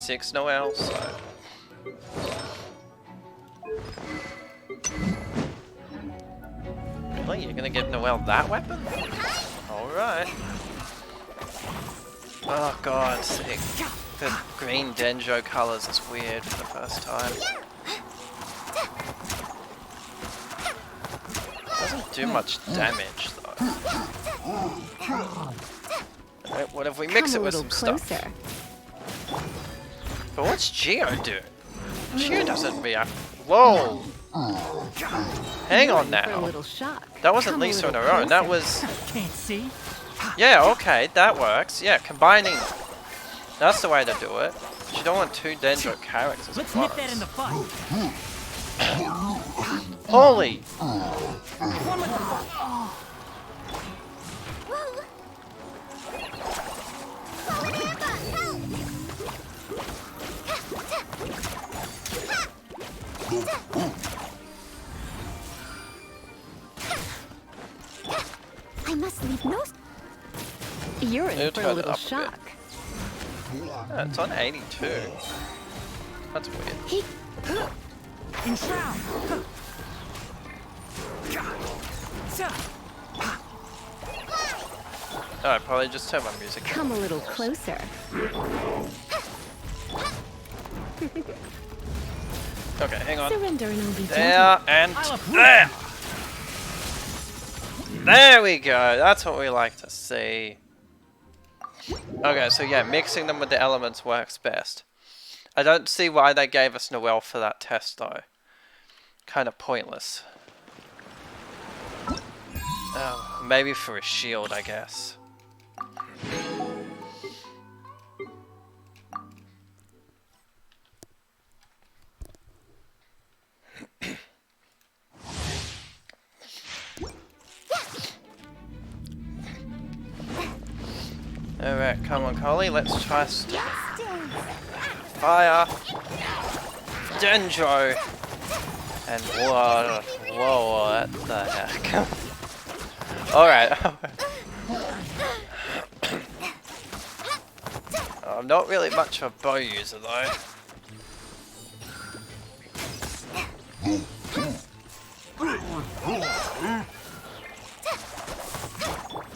6 Noel, so... Really? You're gonna give Noel that weapon? Alright. Oh god, sick. The green Denjo colours is weird for the first time. Doesn't do much damage though. Alright, what if we mix it with some stuff? But what's Geo do? Geo doesn't react. Whoa! Hang on now. That wasn't Lisa on her own, that was... Can't see. Yeah, okay, that works. Yeah, combining. That's the way to do it. You don't want 2 Dendro characters. Let's nip that in the bud. Holy! One with I must leave no. You're in for a little shock. Yeah, it's on 82. That's weird. Enshroud. Oh, I probably just turn my music down. Come a little closer. Okay, hang on. Surrender and I'll be There and there! There we go! That's what we like to see. Okay, so yeah, mixing them with the elements works best. I don't see why they gave us Noelle for that test though. Kind of pointless. Maybe for a shield, I guess. Alright, come on, Collie, let's try fire, Dendro, and whoa, what the heck? Alright. I'm not really much of a bow user though.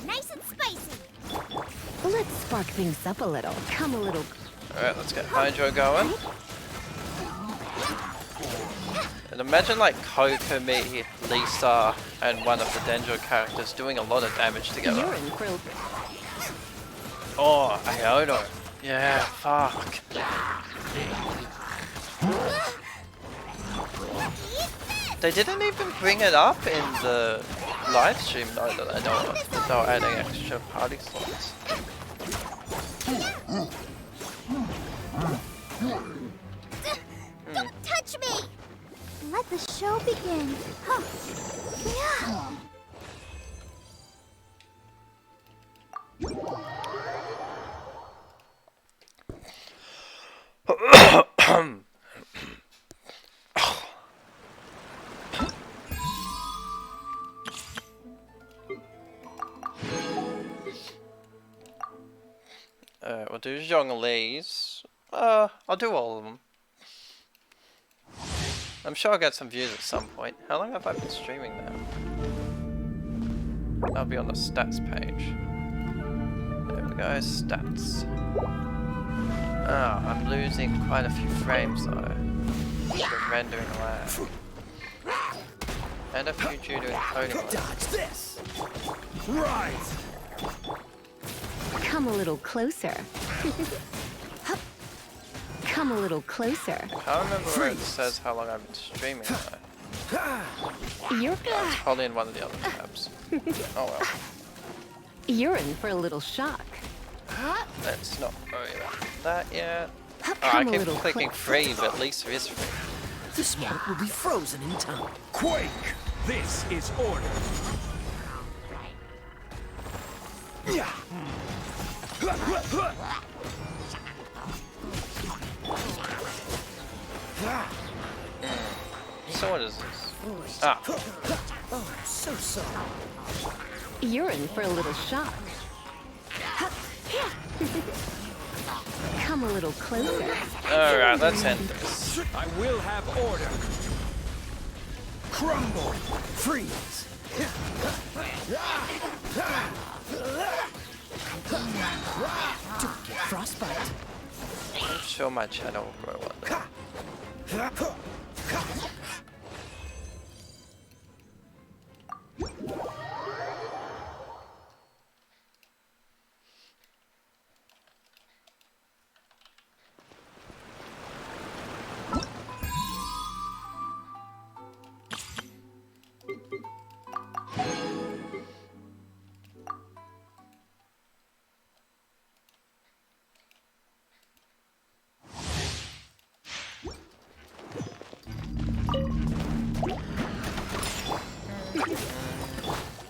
Nice and spicy. Let's spark things up a little. Come a little. Alright, let's get Hydro going. And imagine like Kokomi, Lisa, and one of the Dendro characters doing a lot of damage together. You're in for a... Oh, Iono. Yeah, fuck. They didn't even bring it up in the live stream though that I know of, without adding extra party slots. Don't touch me! Let the show begin. Huh. We'll do Zhongli's. I'll do all of them. I'm sure I'll get some views at some point. How long have I been streaming now? I'll be on the stats page. There we go, stats. Oh, I'm losing quite a few frames though. The rendering lag. And a few due to encoding lag. Dodge this. Right. Come a little closer. Come a little closer. I can't remember where it says how long I've been streaming though. You're It's probably in one of the other tabs. Oh well. You're in for a little shock. Let's not worry about that yet. Oh, I Come a keep little clicking free, but Lisa is free. This part will be frozen in time. Quake! This is order. Yeah. So what is this? Ah. Oh, I'm so sorry. You're in for a little shock. Come a little closer. Alright, let's end this. I will have order. Crumble. Freeze. Don't get frostbite. I'm sure my channel will grow one day.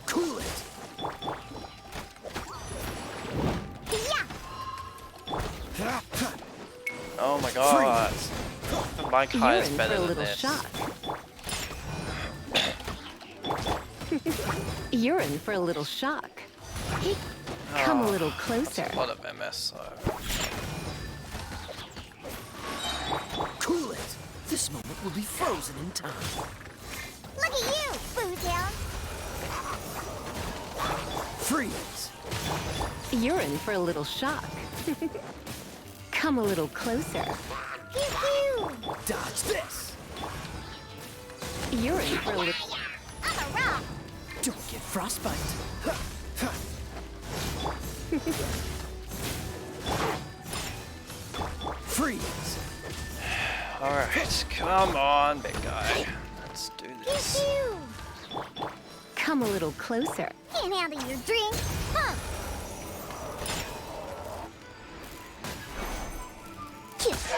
Cool it. Oh my god. My Kai You're is in for better a than little this. shock. You're in for a little shock. Come a little closer. A lot of MS though. Cool it. This moment will be frozen in time. Look at you, Boozhound. Freeze. You're in for a little shock. Come a little closer. Pew pew. Dodge this. You're in for a little... I'm a rock. Don't get frostbite. Freeze. Alright, come on, big guy. Let's do Pew this. pew. Come a little closer. Can't handle your drink, huh? Kiss.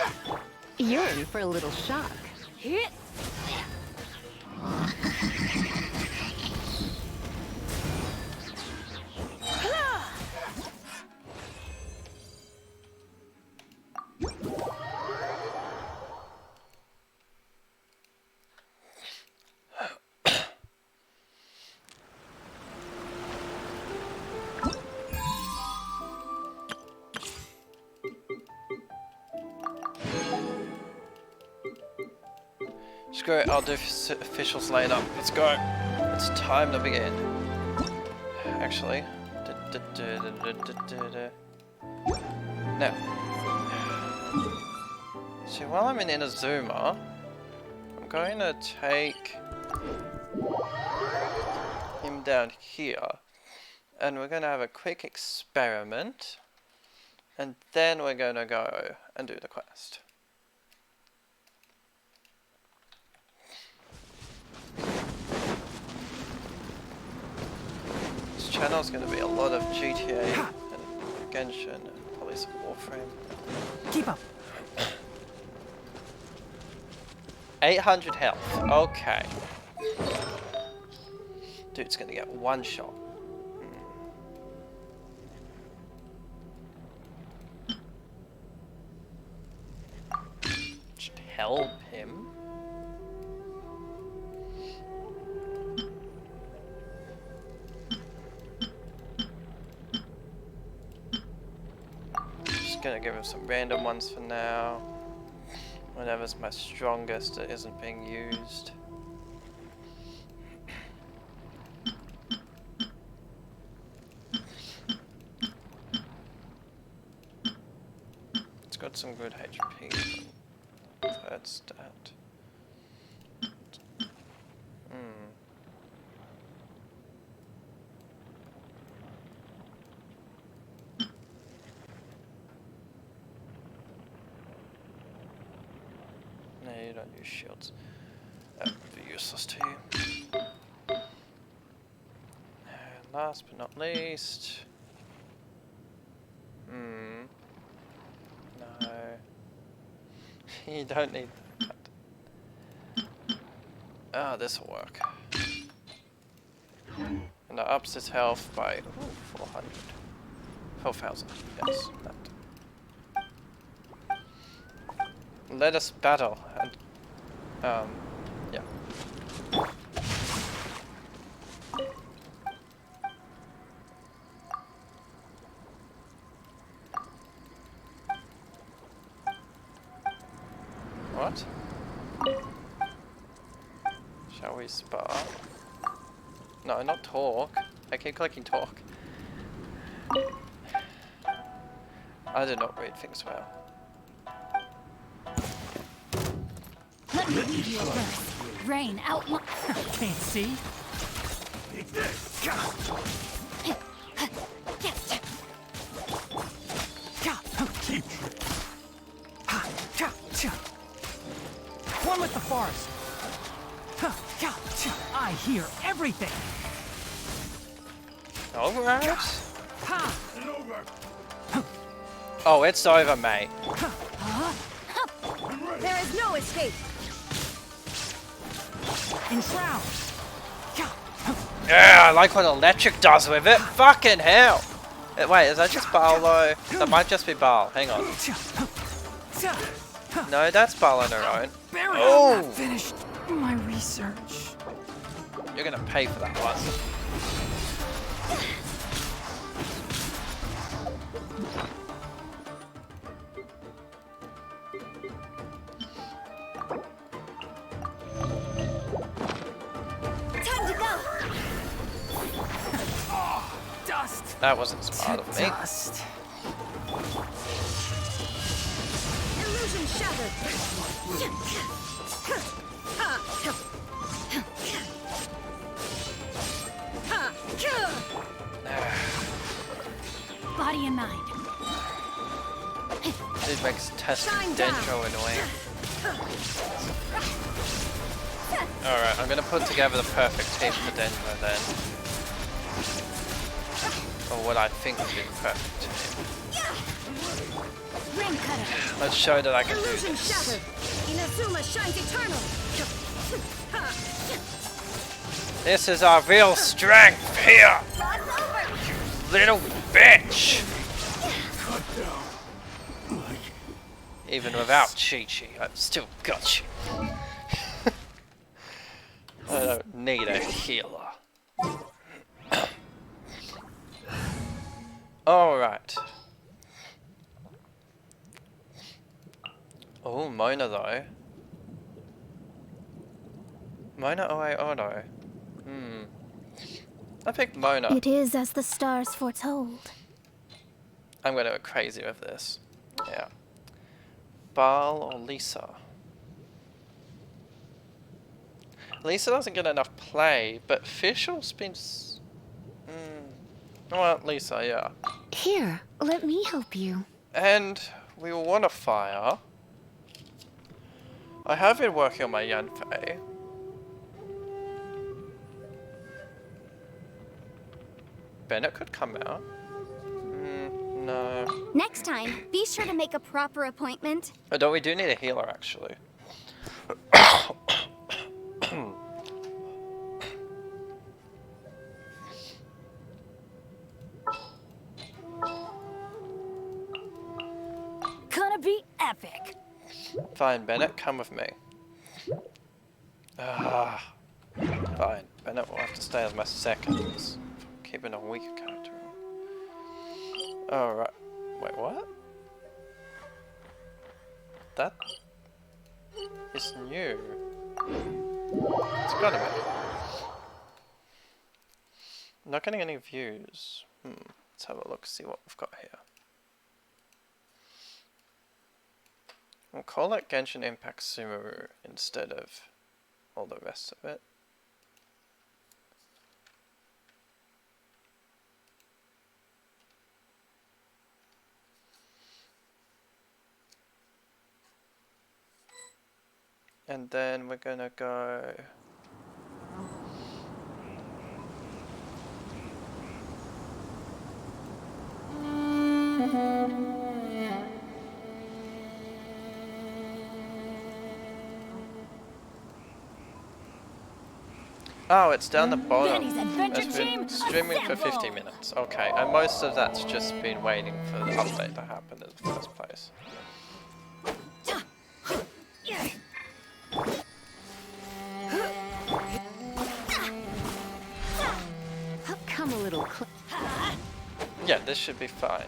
You're in for a little shock. Screw it, I'll do officials later. Let's go. It's time to begin. Actually. No. So while I'm in Inazuma, I'm going to take him down here. And we're going to have a quick experiment. And then we're going to go and do the quest. This channel is going to be a lot of GTA and Genshin and probably some Warframe. Keep up. 800 health. Okay. Dude's going to get one shot. Should help him. Just gonna give him some random ones for now. Whatever's my strongest that isn't being used. It's got some good HP. Third stat. No, you don't use shields. That would be useless to you. And last but not least... No. You don't need that. Ah, this'll work. And that ups his health by 400. 4,000, yes. That. Let us battle and yeah. What? Shall we spar? No, not talk. I keep clicking talk. I did not read things well. Let me leave you a verse. Rain out. Can't see. One with the forest. I hear everything. Alright. Oh, it's over, mate. There is no escape. Enshroud. Yeah, I like what electric does with it. Fucking hell. Wait, is that just Baal though? That might just be Baal. Hang on. No, that's Baal on her own. Oh! Not finished my research. You're gonna pay for that one. Time to go. Dust. That wasn't smart of me. Dust. Illusion shattered. Body and mind. It makes testing Shine down. Dendro annoying. Alright, I'm gonna put together the perfect team for Dendro then. Or what I think would be the perfect team. Ring cutter. Let's show that I can do Illusion this. shattered. Inazuma shines eternal. This is our real strength here! Little bitch! Even without Chi-Chi, I've still got you. I don't need a healer. Alright. Oh, Mona though. Mona OA Auto. I picked Mona. It is as the stars foretold. I'm gonna go crazy with this. Yeah. Baal or Lisa? Lisa doesn't get enough play, but Fischl's been... Well, Lisa, yeah. Here, let me help you. And we will want a fire. I have been working on my Yanfei. Bennett could come out. No. Next time, be sure to make a proper appointment. Oh, don't we do need a healer actually? Gonna be epic. Fine, Bennett, come with me. Fine, Bennett will have to stay as my seconds. Keeping a weaker character. Alright. Wait, what? That is new. It's gotta be. I'm not getting any views. Let's have a look, see what we've got here. We'll call it Genshin Impact Sumeru instead of all the rest of it. And then we're gonna go... Oh, it's down the bottom. Benny's adventure It's been team, streaming for 50 assemble! minutes. Okay, and most of that's just been waiting for the update to happen in the first place. Come a little closer. Yeah, this should be fine.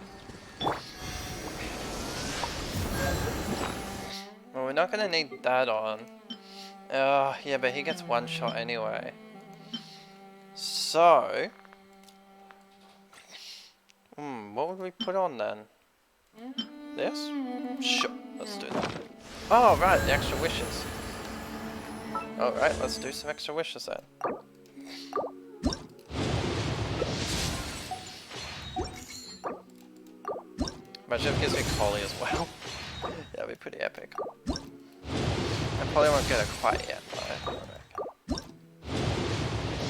Well, Well, we're not gonna need that on. Yeah, but he gets one shot anyway. So... what would we put on then? This? Sure, let's do that. Oh, right, the extra wishes. Alright, let's do some extra wishes then. Imagine if it gives me Collie as well. That'd be pretty epic. I probably won't get it quite yet, though.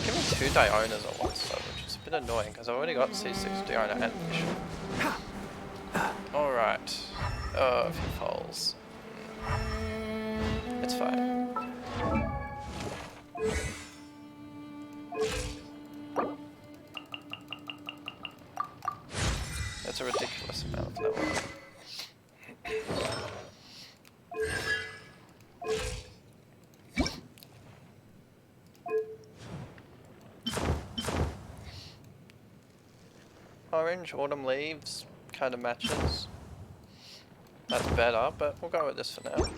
Give me 2 Dionas at once, though, which is a bit annoying, because I've already got C6 Diona and Mission. Alright. Oh, if he falls. It's fine. That's a ridiculous amount of level. Orange, autumn leaves, kind of matches. That's better, but we'll go with this for now.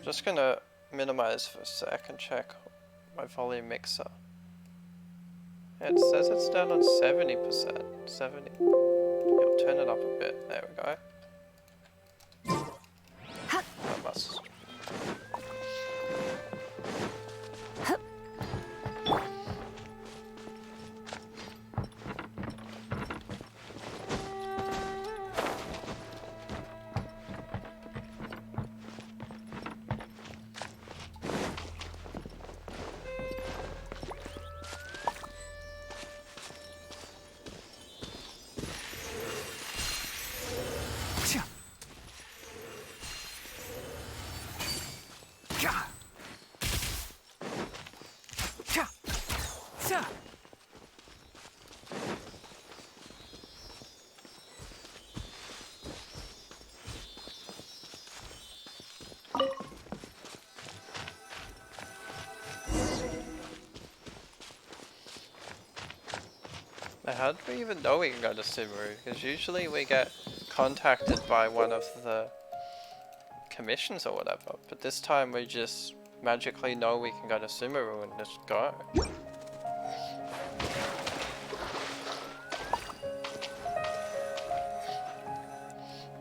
Just gonna minimize for a sec and check my volume mixer. It says it's down on 70%. 70. You'll turn it up a bit. There we go. That must. How do we even know we can go to Sumeru? Because usually we get contacted by one of the commissions or whatever, but this time we just magically know we can go to Sumeru and just go.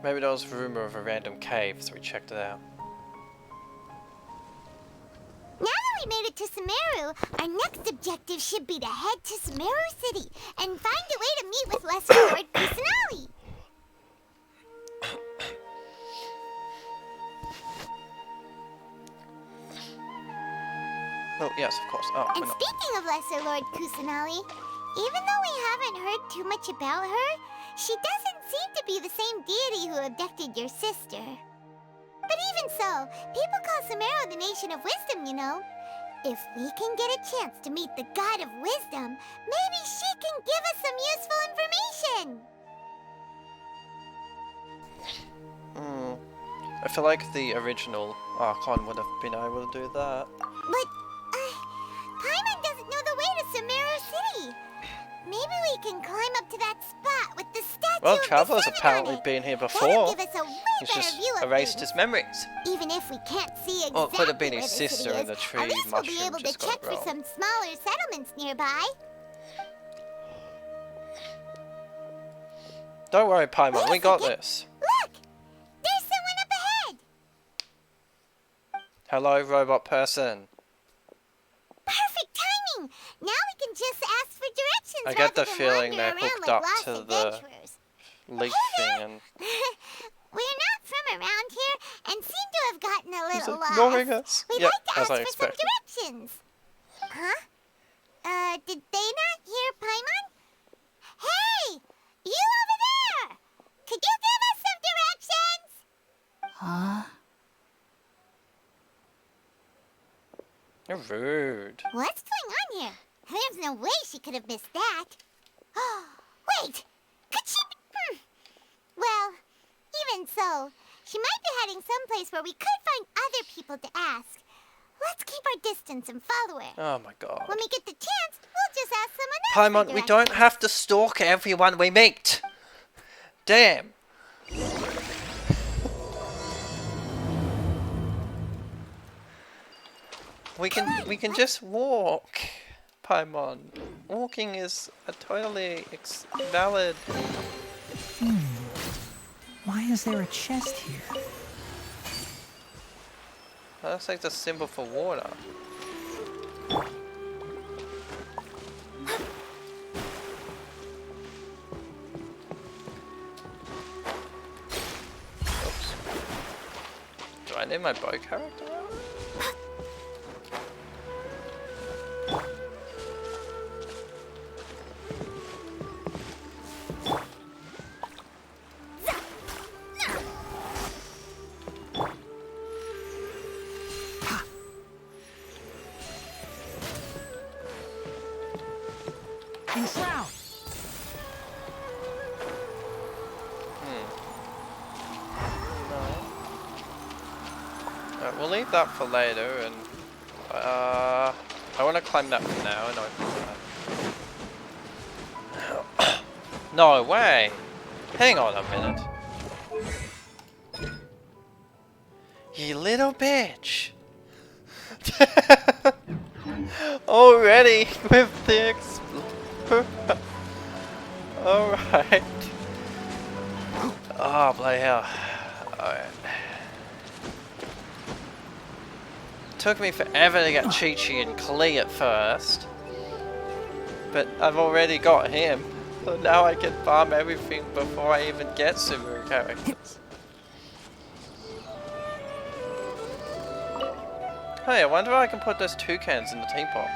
Maybe there was a rumor of a random cave, so we checked it out. Now that we made it to Sumeru, our next objective should be to head to Sumeru City and find a way to meet with Lesser Lord Kusanali. Oh, yes, of course. Oh, And speaking of Lesser Lord Kusanali, even though we haven't heard too much about her, she doesn't seem to be the same deity who abducted your sister. But even so, people call Sumeru the Nation of Wisdom, you know. If we can get a chance to meet the God of Wisdom, maybe she can give us some useful information. I feel like the original Archon would have been able to do that. But, Paimon doesn't know the way to Sumeru City. Maybe we can climb up to that spot with the statue Well, of the Traveler's Seven apparently on it. been here That'll before. give us a way He's better just view of erased things. his memories. Even if we can't see exactly Or it could have been where his the city sister in the is, tree at least we'll be mushroom able to just got check for wrong. some smaller settlements nearby. Don't worry, Paimon, Wait a we got second. this. Look! There's someone up ahead! Hello, robot person. Perfect timing! Now we can just ask for directions I get the rather than feeling wander they're around hooked like up lost to the adventurers. leaf Hey thing there! and We're not from around here and seem to have gotten a he's little ignoring lost. us. We'd Yep, like to as ask I for expected. some directions. Huh? Did they not hear Paimon? Hey! You over there! Could you give us some directions? Huh? You're rude. What's going on here? There's no way she could have missed that. Oh, wait! Could she be... Well, even so, she might be heading someplace where we could find other people to ask. Let's keep our distance and follow her. Oh my god. When we get the chance, we'll just ask someone else Paimon, for we don't directions. have to stalk everyone we meet. Damn. We can just walk, Paimon. Walking is a totally valid. Why is there a chest here? That looks like the symbol for water. Oops. Do I need my bow character out? And Shroud! Alright, we'll leave that for later, and I want to climb that for now and open that. No way! Hang on a minute. You little bitch! Already with the Alright. Oh, bloody hell. Alright. Took me forever to get Chi-Chi and Klee at first. But I've already got him. So now I can farm everything before I even get Sumeru characters. Hey, I wonder if I can put those toucans in the teapot.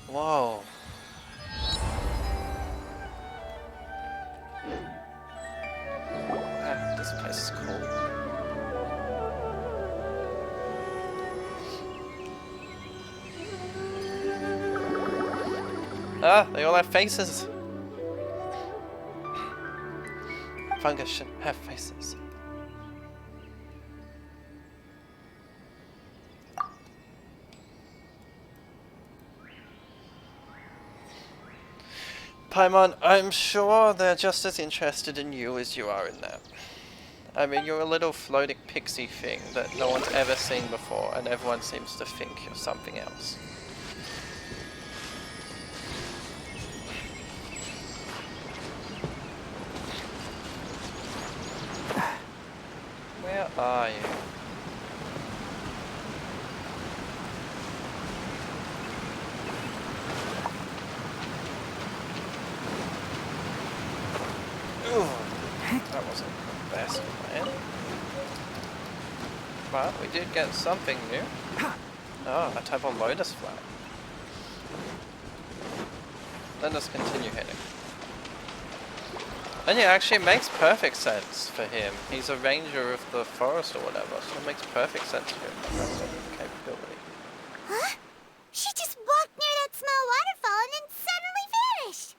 Whoa. Ah, this place is cool. Ah, they all have faces. Fungus shouldn't have faces. Paimon, I'm sure they're just as interested in you as you are in them. I mean, you're a little floating pixie thing that no one's ever seen before, and everyone seems to think you're something else. Where are you? Ooh, that wasn't the best plan. But we did get something new. Oh, a type of lotus flag. Let us continue heading. And yeah, actually it makes perfect sense for him. He's a ranger of the forest or whatever, so it makes perfect sense for him to have that capability. Huh? She just walked near that small waterfall and then suddenly vanished.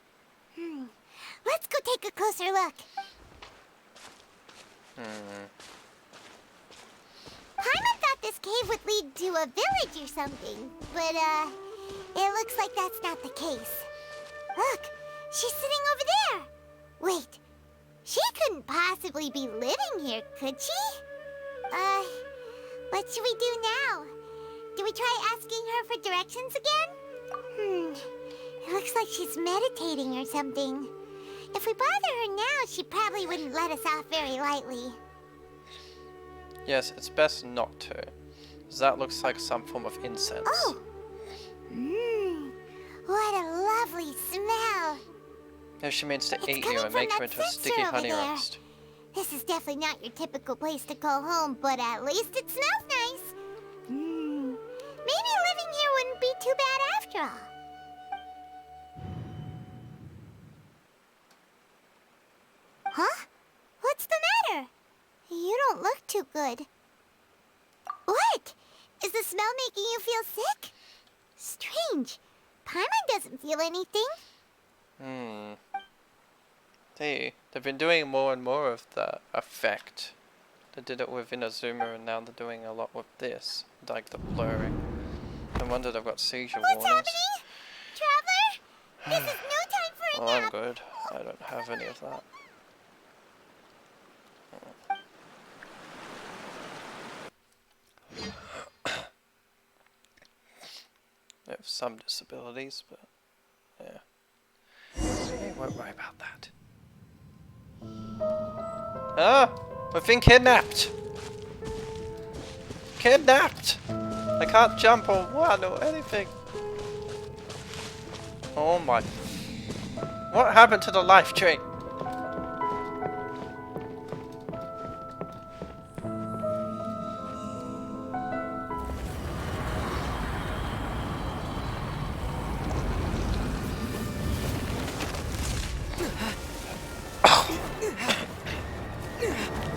Let's go take a closer look. Paimon thought this cave would lead to a village or something, but it looks like that's not the case. Look, she's sitting over there. Wait, she couldn't possibly be living here, could she? What should we do now? Do we try asking her for directions again? It looks like she's meditating or something. If we bother her now, she probably wouldn't let us off very lightly. Yes, it's best not to. 'Cause that looks like some form of incense. Oh! What a lovely smell! If she means to It's eat coming you and from make you that into a sensor sticky over honey there. roast. This is definitely not your typical place to call home, but at least it smells nice. Maybe living here wouldn't be too bad after all. Huh? What's the matter? You don't look too good. What? Is the smell making you feel sick? Paimon doesn't feel anything. See, they've been doing more and more of the effect. They did it with Inazuma and now they're doing a lot with this. Like the blurring. No wonder they've got seizure What's warnings. happening? Traveler? This is no time for a Oh, I'm nap. good. I don't have any of that. I have some disabilities, but yeah. Hey, won't worry about that. Ah! We've been kidnapped! Kidnapped! I can't jump or run or anything. Oh my. What happened to the life tree?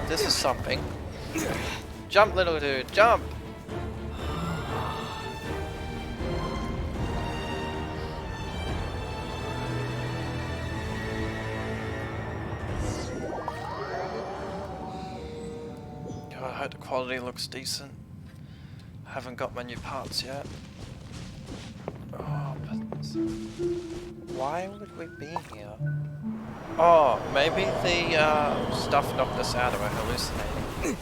This is something. Jump, little dude, jump! God, I hope the quality looks decent. I haven't got my new parts yet. Oh, but why would we be here? Oh, maybe the stuff knocked us out and we're hallucinating.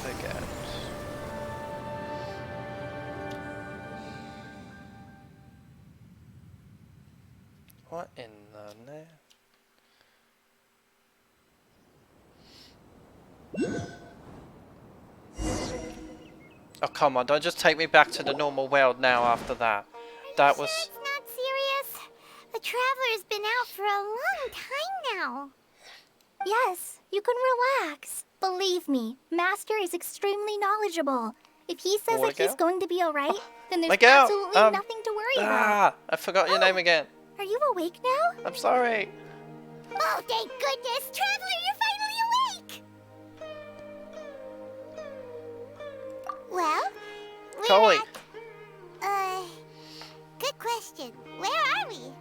Forget. What in the net? Oh, come on, don't just take me back to the normal world now after that. That was... It's not serious. The Traveler's been out for a long time now. Yes, you can relax. Believe me, Master is extremely knowledgeable. If he says that he's going to be alright, then there's Miguel, absolutely nothing to worry about. I forgot your name again. Are you awake now? I'm sorry. Oh, thank goodness! Traveler, you're finally awake! Well, we're Chloe. good question. Where are we?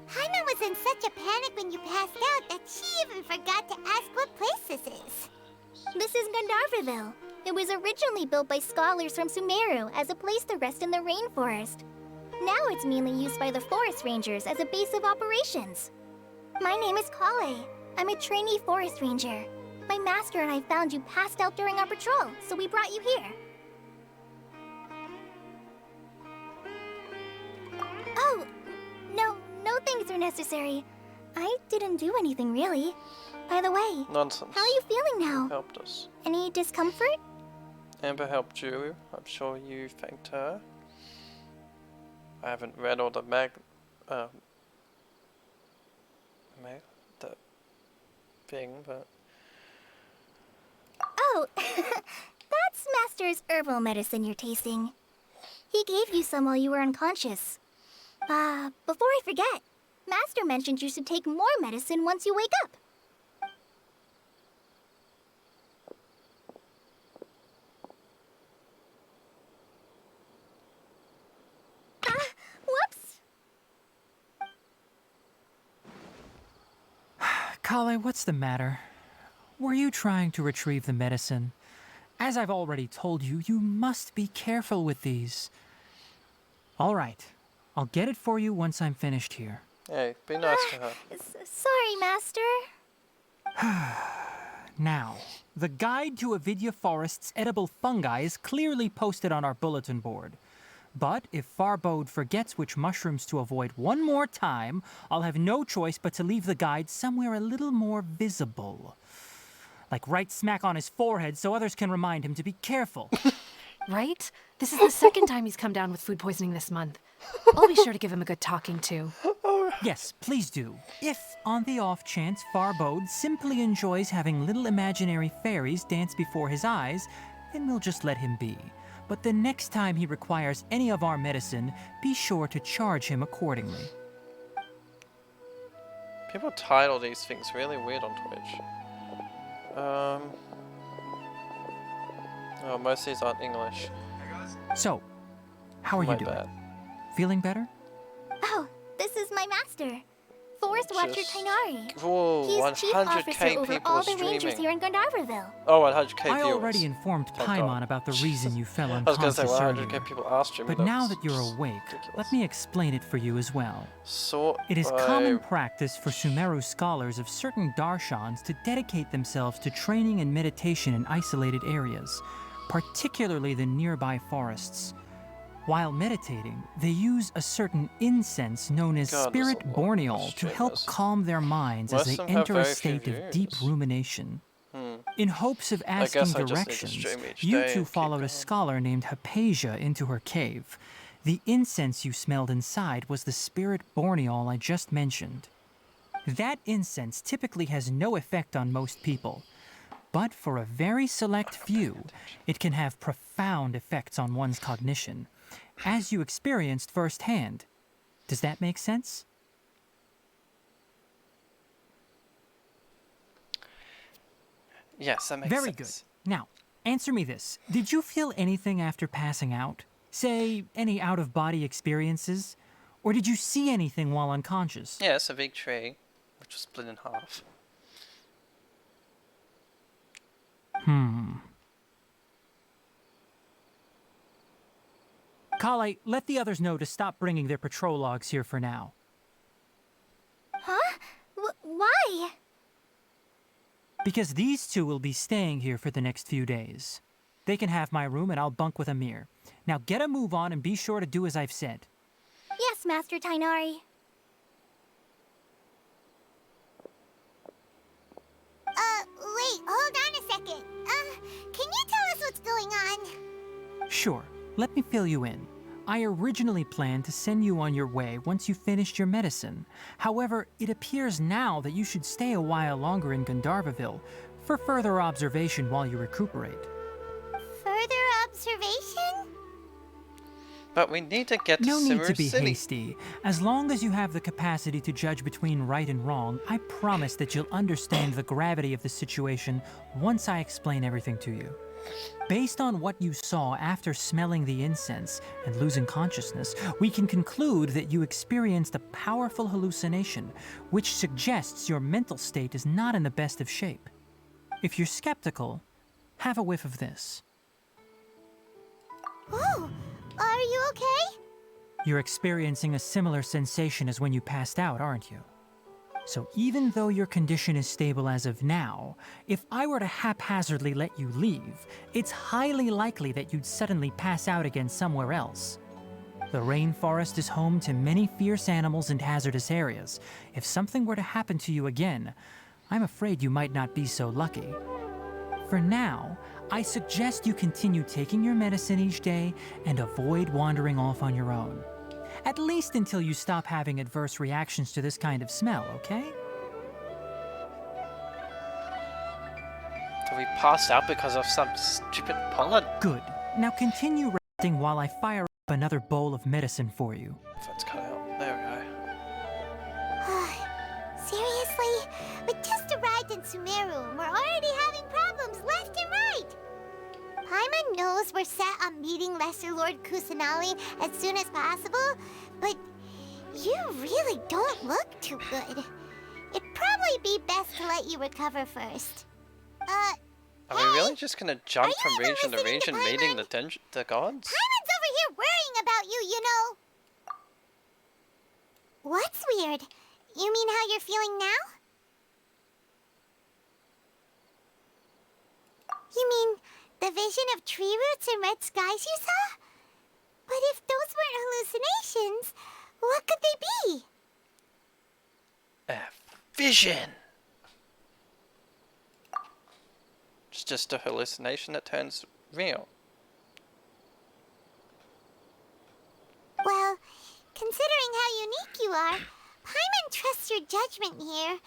Hana was in such a panic when you passed out that she even forgot to ask what place this is. This is Gandharvaville. It was originally built by scholars from Sumeru as a place to rest in the rainforest. Now it's mainly used by the forest rangers as a base of operations. My name is Kale. I'm a trainee forest ranger. My master and I found you passed out during our patrol, so we brought you here. Oh, no things are necessary. I didn't do anything really. By the way, Nonsense. how are you feeling now? Helped us. Any discomfort? Amber helped you. I'm sure you thanked her. I haven't read all the the thing, but... Oh, that's Master's herbal medicine you're tasting. He gave you some while you were unconscious. Before I forget, Master mentioned you should take more medicine once you wake up. Whoops! Kale, what's the matter? Were you trying to retrieve the medicine? As I've already told you, you must be careful with these. All right, I'll get it for you once I'm finished here. Hey, be nice to her. Sorry, Master. Now, the guide to Avidya Forest's edible fungi is clearly posted on our bulletin board. But if Farbode forgets which mushrooms to avoid one more time, I'll have no choice but to leave the guide somewhere a little more visible. Like right smack on his forehead so others can remind him to be careful. Right? This is the second time he's come down with food poisoning this month. I'll be sure to give him a good talking to. Yes, please do. If, on the off chance, Farbode simply enjoys having little imaginary fairies dance before his eyes, then we'll just let him be. But the next time he requires any of our medicine, be sure to charge him accordingly. People title these things really weird on Twitch. Oh, most of these aren't English. So, how are you My doing? bad. Feeling better? Oh, this is my master, Forest Watcher Just- Tainari. Whoa, He's chief 100k officer over people all are the rangers streaming. here in Gandharville. Oh, 100k I viewers. already informed Thank Paimon God. about the reason you fell I was gonna unconscious say earlier. 100k people are streaming. But now that's that you're just awake, ridiculous. let me explain it for you as well. Sort It is by- common practice for Sumeru scholars of certain darshans to dedicate themselves to training and meditation in isolated areas, particularly the nearby forests. While meditating, they use a certain incense known as God, spirit there's a lot of borneol to help streamers. calm their minds Most as they of them have enter a very few state of deep views. rumination. In hopes of asking guess I just need to directions, stream each you day two and keep followed a going. scholar named Hypatia into her cave. The incense you smelled inside was the spirit borneol I just mentioned. That incense typically has no effect on most people, but for a very select few, it can have profound effects on one's cognition, as you experienced firsthand. Does that make sense? Yes, that makes Very sense. good. Now, answer me this. Did you feel anything after passing out? Say, any out-of-body experiences? Or did you see anything while unconscious? Yes, a big tree, which was split in half. Kale, let the others know to stop bringing their patrol logs here for now. Huh? Why? Because these two will be staying here for the next few days. They can have my room and I'll bunk with Amir. Now get a move on and be sure to do as I've said. Yes, Master Tainari. Wait, hold on a second. Can you tell us what's going on? Sure, let me fill you in. I originally planned to send you on your way once you finished your medicine. However, it appears now that you should stay a while longer in Gandharville for further observation while you recuperate. Further observation? But we need to get to No need to Sumeru be City. hasty. As long as you have the capacity to judge between right and wrong, I promise that you'll understand the gravity of the situation once I explain everything to you. Based on what you saw after smelling the incense and losing consciousness, we can conclude that you experienced a powerful hallucination, which suggests your mental state is not in the best of shape. If you're skeptical, have a whiff of this. Oh, are you okay? You're experiencing a similar sensation as when you passed out, aren't you? So even though your condition is stable as of now, if I were to haphazardly let you leave, it's highly likely that you'd suddenly pass out again somewhere else. The rainforest is home to many fierce animals and hazardous areas. If something were to happen to you again, I'm afraid you might not be so lucky. For now, I suggest you continue taking your medicine each day and avoid wandering off on your own. At least until you stop having adverse reactions to this kind of smell, okay? So we passed out because of some stupid pollen. Good. Now continue resting while I fire up another bowl of medicine for you. Let's cut out. There we go. Seriously? We just arrived in Sumeru and we're already having problems left and right. Paimon knows we're set on meeting Lesser Lord Kusanali as soon as possible, but you really don't look too good. It'd probably be best to let you recover first. Are we really just gonna jump Are you from even region to listening to region meeting Paimon? the gods? Paimon's over here worrying about you, you know. What's weird? You mean how you're feeling now? You mean the vision of tree roots and red skies you saw? But if those weren't hallucinations, what could they be? A vision! It's just a hallucination that turns real. Well, considering how unique you are, Paimon trusts your judgment here.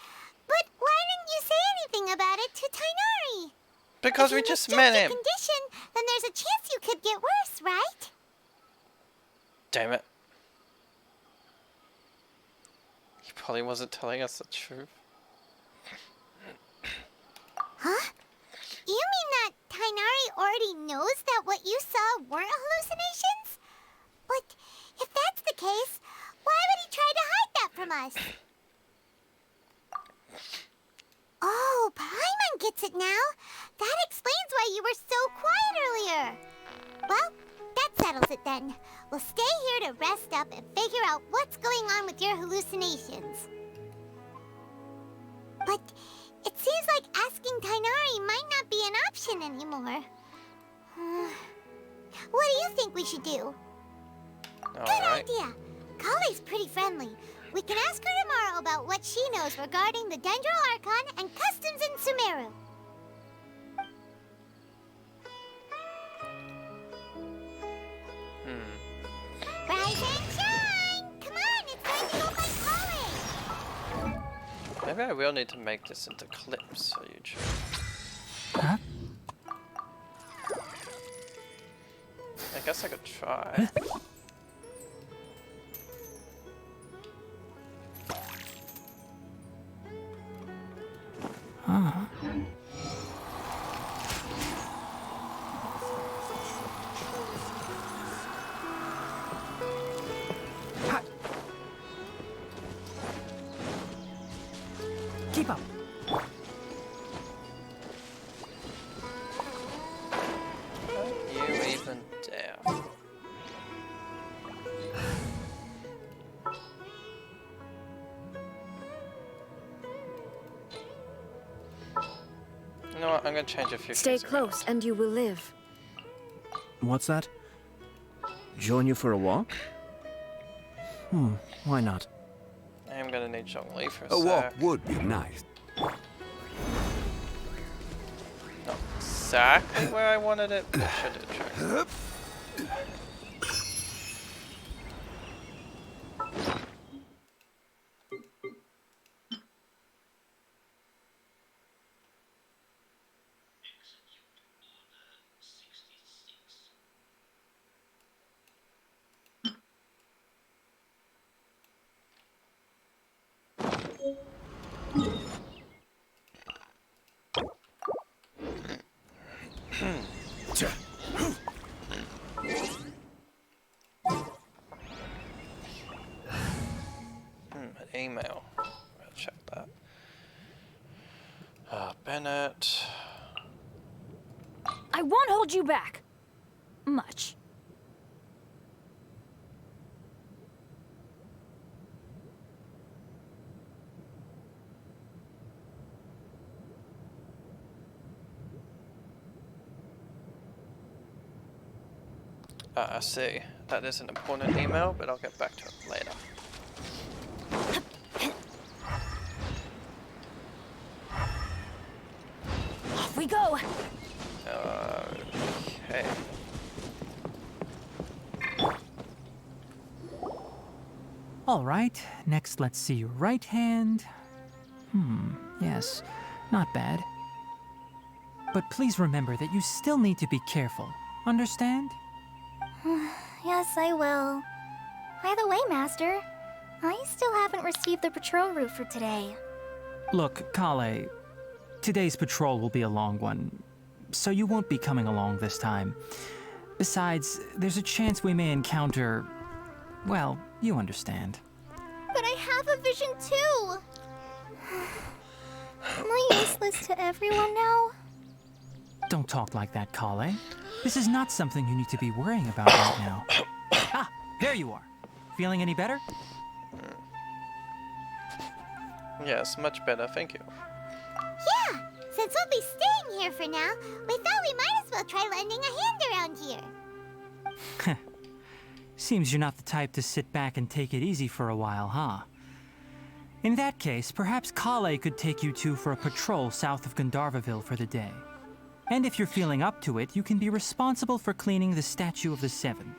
But why didn't you say anything about it to Tainari? Because If we you just misjudge met your him! condition, then there's a chance you could get worse, right? Damn it. He probably wasn't telling us the truth. Huh? it then. We'll stay here to rest up and figure out what's going on with your hallucinations. But it seems like asking Tainari might not be an option anymore. What do you think we should do? Good idea. Kale's pretty friendly. We can ask her tomorrow about what she knows regarding the Dendro Archon and customs in Sumeru. Rise and shine! Come on, it's time to go find Kale! Maybe I will need to make this into clips for YouTube. Huh? I guess I could try. Keep up. You even dare. You know what? I'm gonna change a few Stay things close and you will live. What's that? Join you for a walk? Why not? I am gonna need Zhongli for a A walk sec. would be nice. Not exactly where I wanted it, but I should have checked. An email. I'll check that. Bennett. I won't hold you back. Much. I see. That is an important email, but I'll get back to it later. Off we go. Okay. All right, next let's see your right hand. Yes, not bad. But please remember that you still need to be careful. Understand? Yes, I will. By the way, Master, I still haven't received the patrol route for today. Look, Kale, today's patrol will be a long one, so you won't be coming along this time. Besides, there's a chance we may encounter... well, you understand. But I have a vision too! Am I useless to everyone now? Don't talk like that, Kale. This is not something you need to be worrying about right now. Ah, there you are. Feeling any better? Yes, much better, thank you. Yeah, since we'll be staying here for now, we thought we might as well try lending a hand around here. Seems you're not the type to sit back and take it easy for a while, huh? In that case, perhaps Kale could take you two for a patrol south of Gandharvaville for the day. And if you're feeling up to it, you can be responsible for cleaning the Statue of the Seven.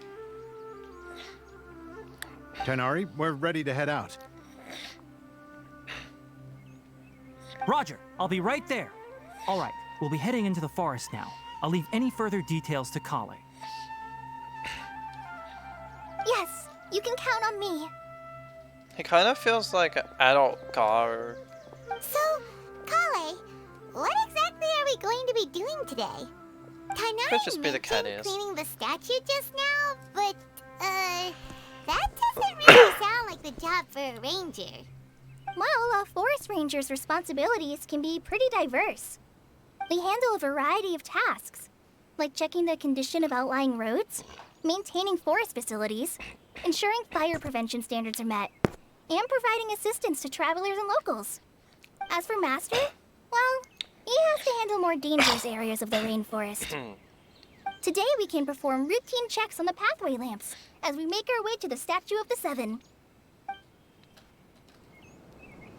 Tainari, we're ready to head out. Roger, I'll be right there. All right, we'll be heading into the forest now. I'll leave any further details to Kale. Yes, you can count on me. He kind of feels like an adult Gar. So, Kale, what exactly are we going to be doing today? Could Tainari just be the cat mentioned ears. cleaning the statue just now, but, that doesn't really sound like the job for a ranger. Well, a forest ranger's responsibilities can be pretty diverse. They handle a variety of tasks, like checking the condition of outlying roads, maintaining forest facilities, ensuring fire prevention standards are met, and providing assistance to travelers and locals. As for Master, well, he has to handle more dangerous areas of the rainforest. Today we can perform routine checks on the pathway lamps as we make our way to the Statue of the Seven.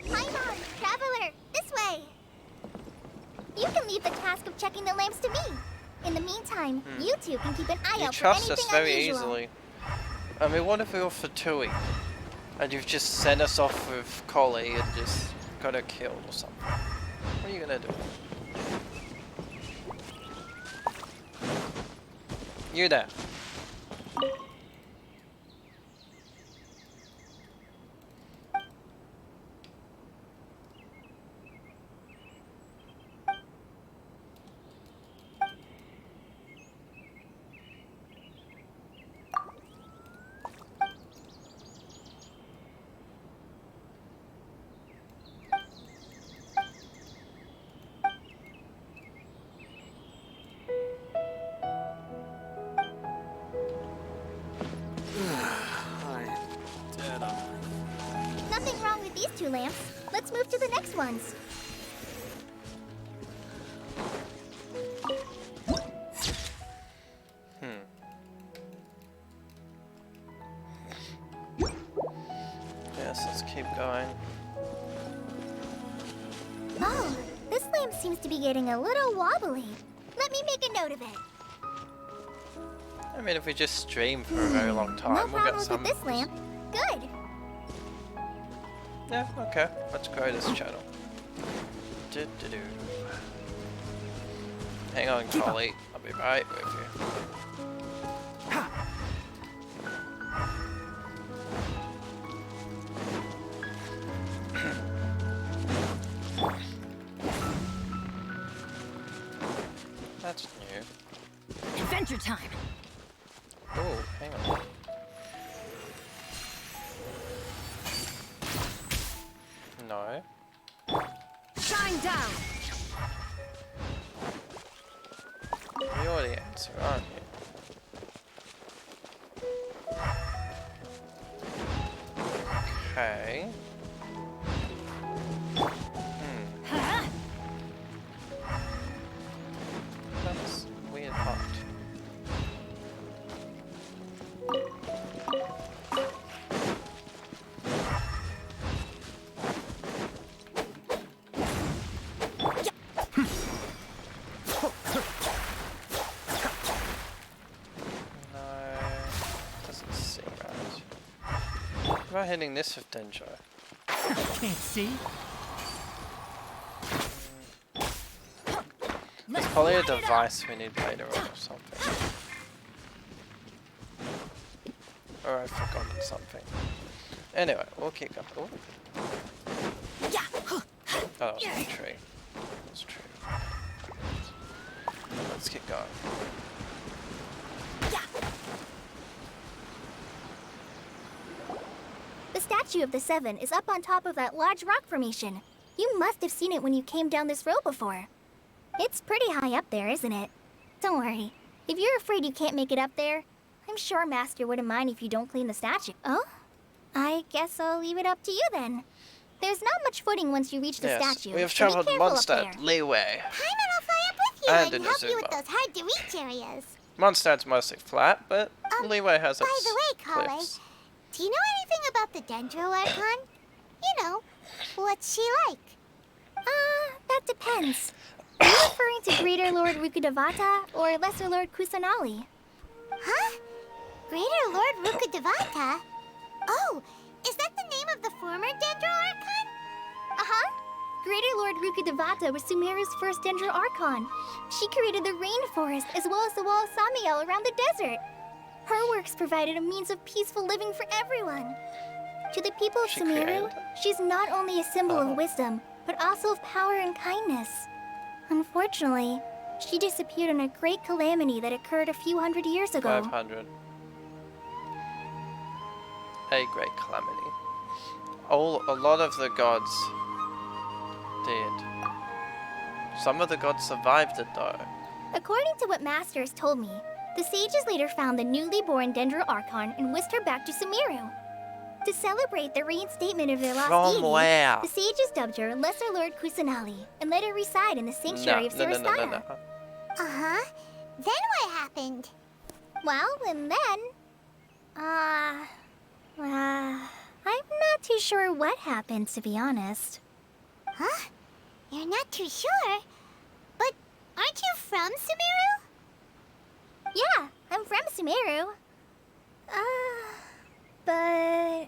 Paimon, traveler, this way! You can leave the task of checking the lamps to me. In the meantime, you two can keep an eye You out for trust anything us very unusual. easily. I mean, what if we were for Tui? And you've just sent us off with Collie and just got her killed or something. What are you gonna do? You there. Nothing wrong with these two lamps. Let's move to the next ones. Yes, let's keep going. Oh, this lamp seems to be getting a little wobbly. Let me make a note of it. I mean, if we just stream for a very long time, No we'll get problems some. with this lamp. Good. Yeah, okay. Let's grow this channel. Do-do-do. Hang on, Collie. I'll be right with you. That's new. Adventure time. Oh, hang on. No. Shine down. You're the answer, aren't you? Okay. That's a weird part. Doesn't seem right. What about hitting this with Denjo? Can't see. There's probably a device we need later on or something. Or I've forgotten something. Anyway, we'll keep going. Oh, that was a tree. That's true. Let's keep going. The Statue of the Seven is up on top of that large rock formation. You must have seen it when you came down this road before. It's pretty high up there, isn't it? Don't worry. If you're afraid you can't make it up there, I'm sure Master wouldn't mind if you don't clean the statue. Oh? I guess I'll leave it up to you then. There's not much footing once you reach the Yes, statue. we have so be traveled careful up Mondstadt, there. leeway. Paimon will fly up with you And and help you with Inazuma. those hard-to-reach areas. Mondstadt's mostly flat, but leeway has By its the way, Kale, cliffs. do you know anything about the Dendro Archon? You know, what's she like? That depends. Are you referring to Greater Lord Rukkhadevata or Lesser Lord Kusanali? Huh? Greater Lord Rukkhadevata? Oh, is that the name of the former Dendro Archon? Uh-huh. Greater Lord Rukkhadevata was Sumeru's first Dendro Archon. She created the rainforest as well as the wall of Samiel around the desert. Her works provided a means of peaceful living for everyone. To the people of She Sumeru, created it? she's not only a symbol of wisdom, but also of power and kindness. Unfortunately, she disappeared in a great calamity that occurred a few hundred years ago. 500. A great calamity. A lot of the gods did. Some of the gods survived it though. According to what Master has told me, The sages later found the newly born Dendro Archon and whisked her back to Sumeru. To celebrate the reinstatement of their lost From deity, where? the sages dubbed her Lesser Lord Kusanali and let her reside in the sanctuary of Sarastana. Uh-huh. Then what happened? Well, and then... I'm not too sure what happened, to be honest. Huh? You're not too sure? But aren't you from Sumeru? Yeah, I'm from Sumeru. But...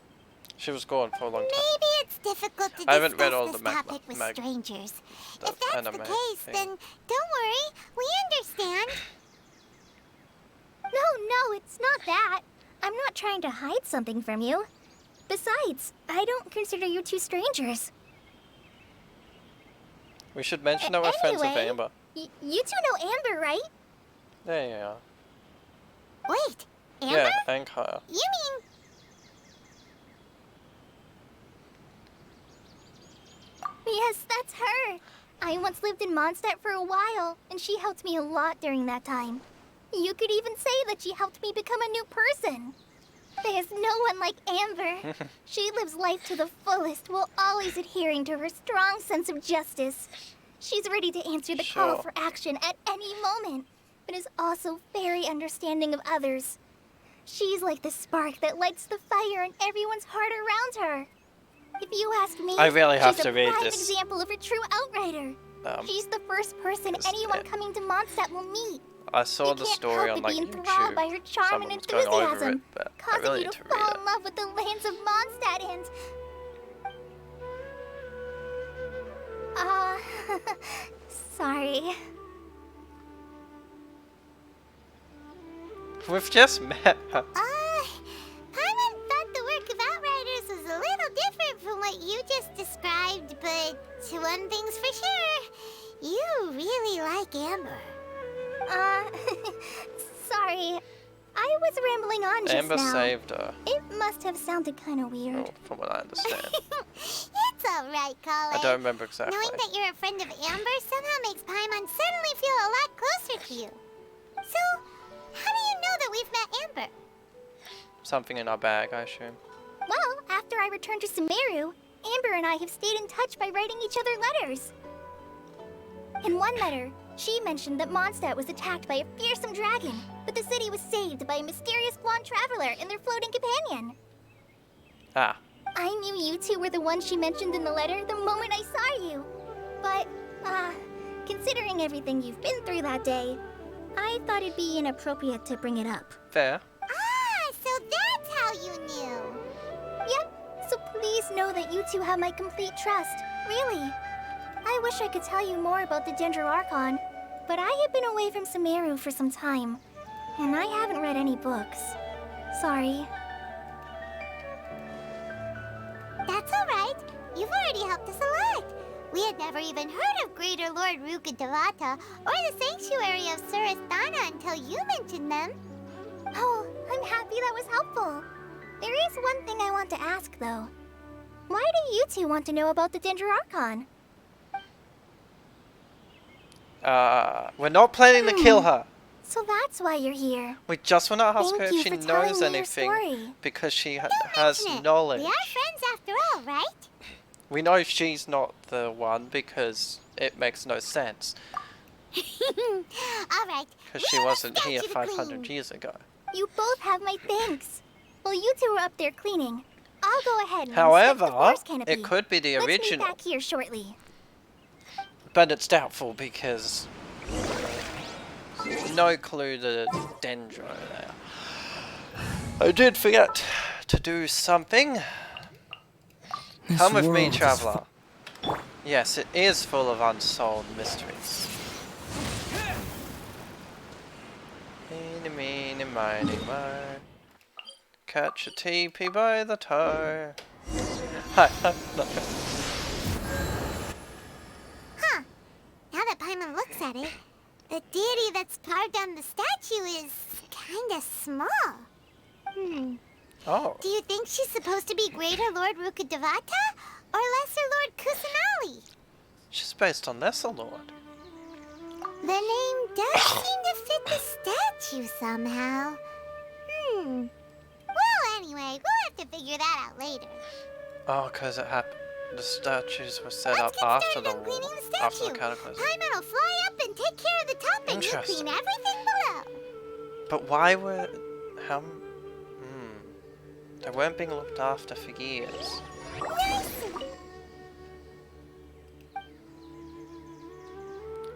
She was gone for a long time. Maybe it's difficult to I haven't read discuss all this the topic with strangers. the If that's the anime case, thing. then don't worry. We understand. No, it's not that. I'm not trying to hide something from you. Besides, I don't consider you two strangers. We should mention that we're friends with Anyway, Amber. You two know Amber, right? There you are. Wait, Amber? Yeah, and Kyle. You mean... Yes, that's her. I once lived in Mondstadt for a while, and she helped me a lot during that time. You could even say that she helped me become a new person. There's no one like Amber. She lives life to the fullest while always adhering to her strong sense of justice. She's ready to answer the call Sure. for action at any moment, but is also very understanding of others. She's like the spark that lights the fire in everyone's heart around her. If you ask me, I really have she's to a read prime this. example of a true outrider. She's the first person this anyone bit. coming to Mondstadt will meet. I saw You the can't story help on but like be enthralled by her YouTube. charm and Someone's going over it, enthusiasm, but I causing really you need to to read fall it. in love with the lands of Mondstadt and... sorry. We've just met her. Paimon thought the work of Outriders was a little different from what you just described, but one thing's for sure, you really like Amber. Sorry. I was rambling on just Amber now. saved her. It must have sounded kind of weird. Oh, from what I understand. It's alright, Colin. I don't remember exactly. Knowing that you're a friend of Amber somehow makes Paimon suddenly feel a lot closer to you. So, how do you know that we've met Amber? Something in our bag, I assume. Well, after I returned to Sumeru, Amber and I have stayed in touch by writing each other letters. In one letter, she mentioned that Mondstadt was attacked by a fearsome dragon, but the city was saved by a mysterious blonde traveler and their floating companion. Ah. I knew you two were the ones she mentioned in the letter the moment I saw you. But, considering everything you've been through that day, I thought it'd be inappropriate to bring it up. Fair. So that's how you knew. Yep, so please know that you two have my complete trust, really. I wish I could tell you more about the Dendro Archon, but I have been away from Sumeru for some time, and I haven't read any books. Sorry. That's alright. You've already helped us a lot. We had never even heard of Greater Lord Rukkhadevata or the Sanctuary of Surasthana until you mentioned them. Oh, I'm happy that was helpful. There is one thing I want to ask, though. Why do you two want to know about the Dendro Archon? We're not planning to kill her. So that's why you're here. We just want to ask Thank her you if she for telling knows me your anything story. because she has Mention it. knowledge. We are friends after all, right? We know she's not the one because it makes no sense. Alright. Because she wasn't here 500 years ago. You both have my thanks. Well, you two are up there cleaning. I'll go ahead and inspect However, the forest canopy. it could be the Let's meet original. back here shortly. But it's doubtful because no clue to Dendro there. I did forget to do something. This Come with me, world is traveler. Yes, it is full of unsolved mysteries. Eeny, meeny, miny, mo. Catch a TP by the toe. Hi, look. Huh. Now that Paimon looks at it, the deity that's carved on the statue is kinda small. Oh, Do you think she's supposed to be Greater Lord Rukkhadevata or Lesser Lord Kusanali? she's based on Lesser Lord. The name does seem to fit the statue somehow. Well, anyway, we'll have to figure that out later. Oh, because it happened. The statues were set Let's up get after started the on war, cleaning the after the statue. cataclysm. Paimon will fly up and take care of the top, and you Interesting. clean everything below. But why were they weren't being looked after for years. Nice.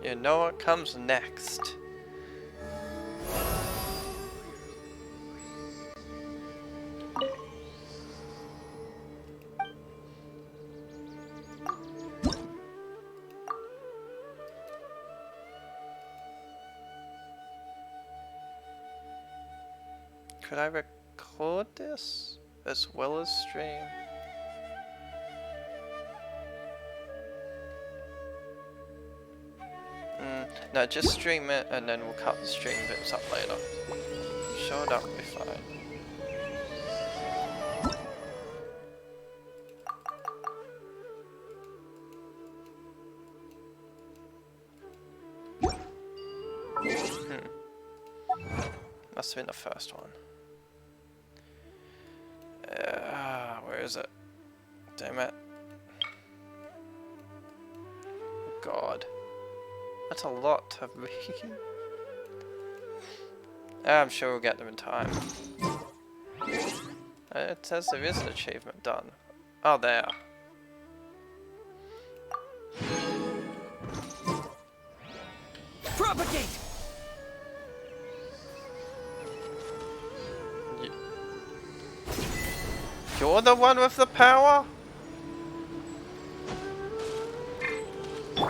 You know what comes next. Could I record this as well as stream? No, just stream it and then we'll cut the stream bits up later. Sure, that will be fine. Must have been the first one. Where is it? Damn it. God. That's a lot to read. I'm sure we'll get them in time. It says there is an achievement done. Oh, there. Propagate! You're the one with the power?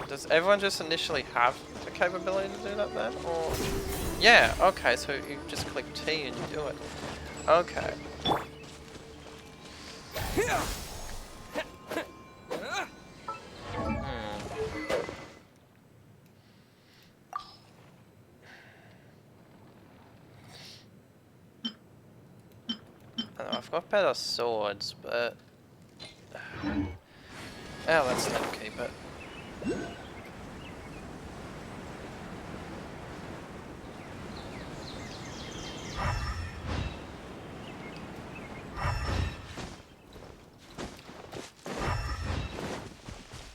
Does everyone just initially have the capability to do that then? Or... Yeah, okay, so you just click T and you do it. Okay. I know, I've got better swords, but... Yeah, let's let him keep it.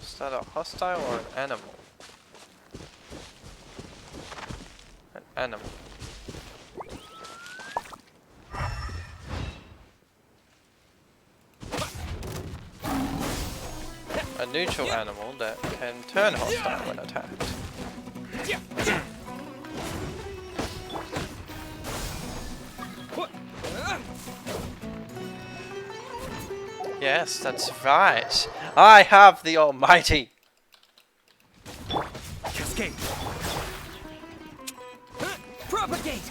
Is that a hostile or an animal? An animal. A neutral animal that can turn hostile when attacked. Yes, that's right. I have the Almighty. Cascade! Propagate!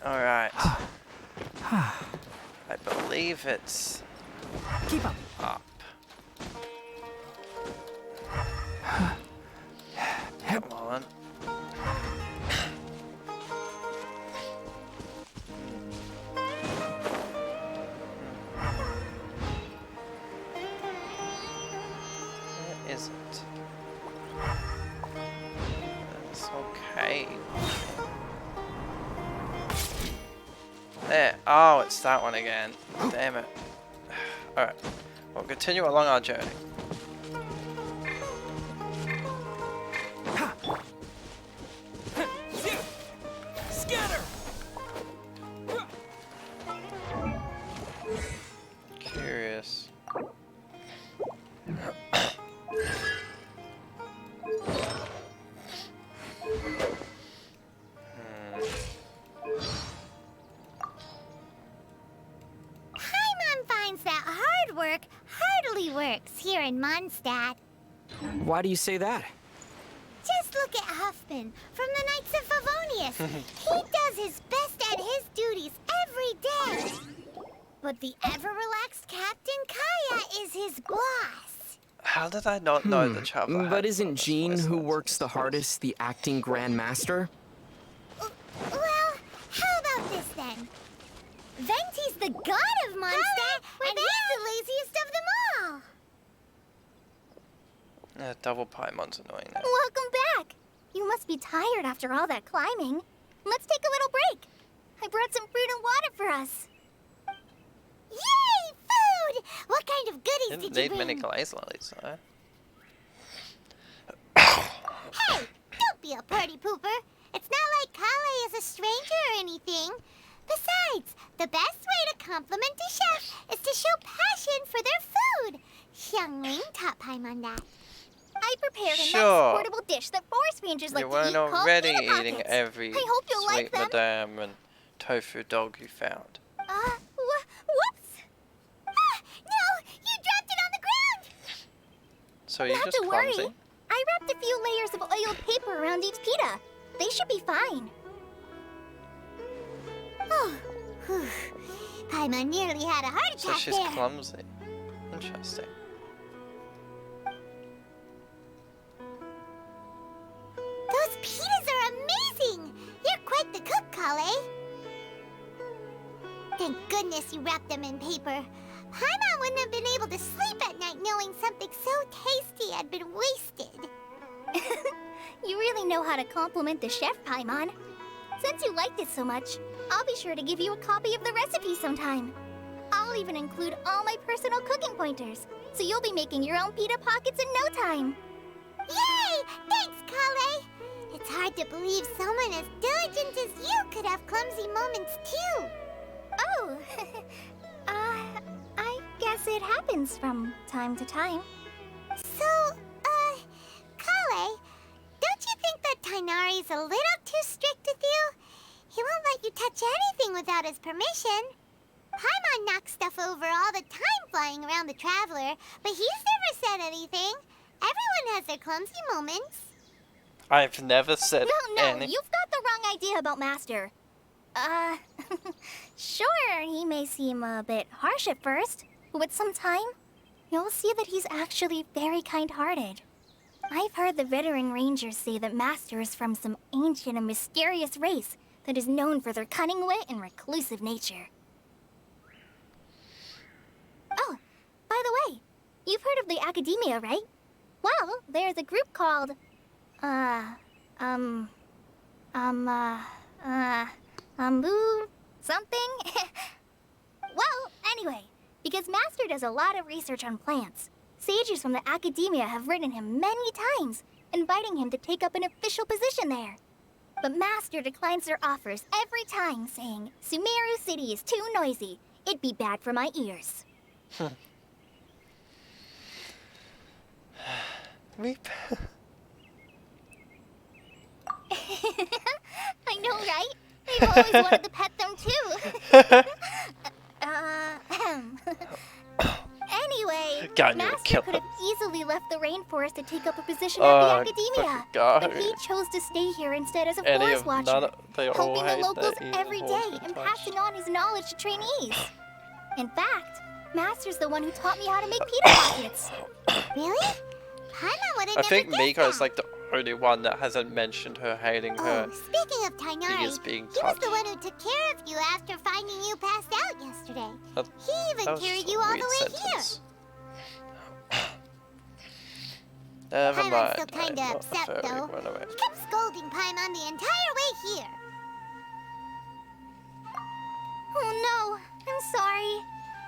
Alright. I believe it's Keep up. up. Come on. Where is it? It's okay. There. Oh, it's that one again. Damn it. Alright. We'll continue along our journey. Scatter! Curious. Mondstadt. Why do you say that? Just look at Huffman from the Knights of Favonius. He does his best at his duties every day. But the ever-relaxed Captain Kaya is his boss. How did I not know the traveler? But isn't Jean, who works the hardest, the acting Grand Master? Well, how about this then? Venti's the god of Mondstadt, and he's the laziest of them all. Double Paimon's annoying now. Welcome back. You must be tired after all that climbing. Let's take a little break. I brought some fruit and water for us. Yay, food! What kind of goodies Didn't did you need bring? many glaze lollies though. Hey, don't be a party pooper. It's not like Kale is a stranger or anything. Besides, the best way to compliment a chef is to show passion for their food. Xiangling taught Paimon that. I prepared a Sure. nice portable dish that forest rangers like You to weren't eat called already pita eating pockets. every I hope you'll sweet like them. madame and tofu dog you found. Whoops! Ah, no! You dropped it on the ground! So you're Not just to worry. clumsy? I wrapped a few layers of oiled paper around each pita. They should be fine. Oh, whew. Paimon nearly had a heart So attack she's there. clumsy. Interesting. Those pitas are amazing! You're quite the cook, Kale. Thank goodness you wrapped them in paper. Paimon wouldn't have been able to sleep at night knowing something so tasty had been wasted. You really know how to compliment the chef, Paimon. Since you liked it so much, I'll be sure to give you a copy of the recipe sometime. I'll even include all my personal cooking pointers, so you'll be making your own pita pockets in no time. Yay! Thanks, Kale! It's hard to believe someone as diligent as you could have clumsy moments too. Oh, I guess it happens from time to time. So, Kale, don't you think that Tainari's a little too strict with you? He won't let you touch anything without his permission. Paimon knocks stuff over all the time flying around the Traveler, but he's never said anything. Everyone has their clumsy moments. I've never said No, any. you've got the wrong idea about Master. Sure, he may seem a bit harsh at first, but with some time, you'll see that he's actually very kind-hearted. I've heard the veteran rangers say that Master is from some ancient and mysterious race that is known for their cunning wit and reclusive nature. Oh, by the way, you've heard of the Academia, right? Well, there's a group called, something? Well, anyway, because Master does a lot of research on plants, sages from the Academia have written him many times, inviting him to take up an official position there. But Master declines their offers every time, saying, Sumeru City is too noisy. It'd be bad for my ears. Weep. I know, right? I've always wanted to pet them too. Anyway, God, you would Master kill could have easily left the rainforest to take up a position Oh, at the Academia. God. But he chose to stay here instead as a Any forest of watcher, none of, they all helping the hate locals that every evil day horse and touch. passing on his knowledge to trainees. In fact, Master's the one who taught me how to make pita pockets. Really? Paimon would have I never think guessed Miko is that. like the only one that hasn't mentioned her hating her. Oh, speaking of Tainari, is being he was the touched. one who took care of you after finding you passed out yesterday. That- He even that was carried just a you all the weird way sentence. Never Paimon's mind. still kinda I'm not upset, a furry, though. run away. He kept scolding Paimon the entire way here. Oh no, I'm sorry.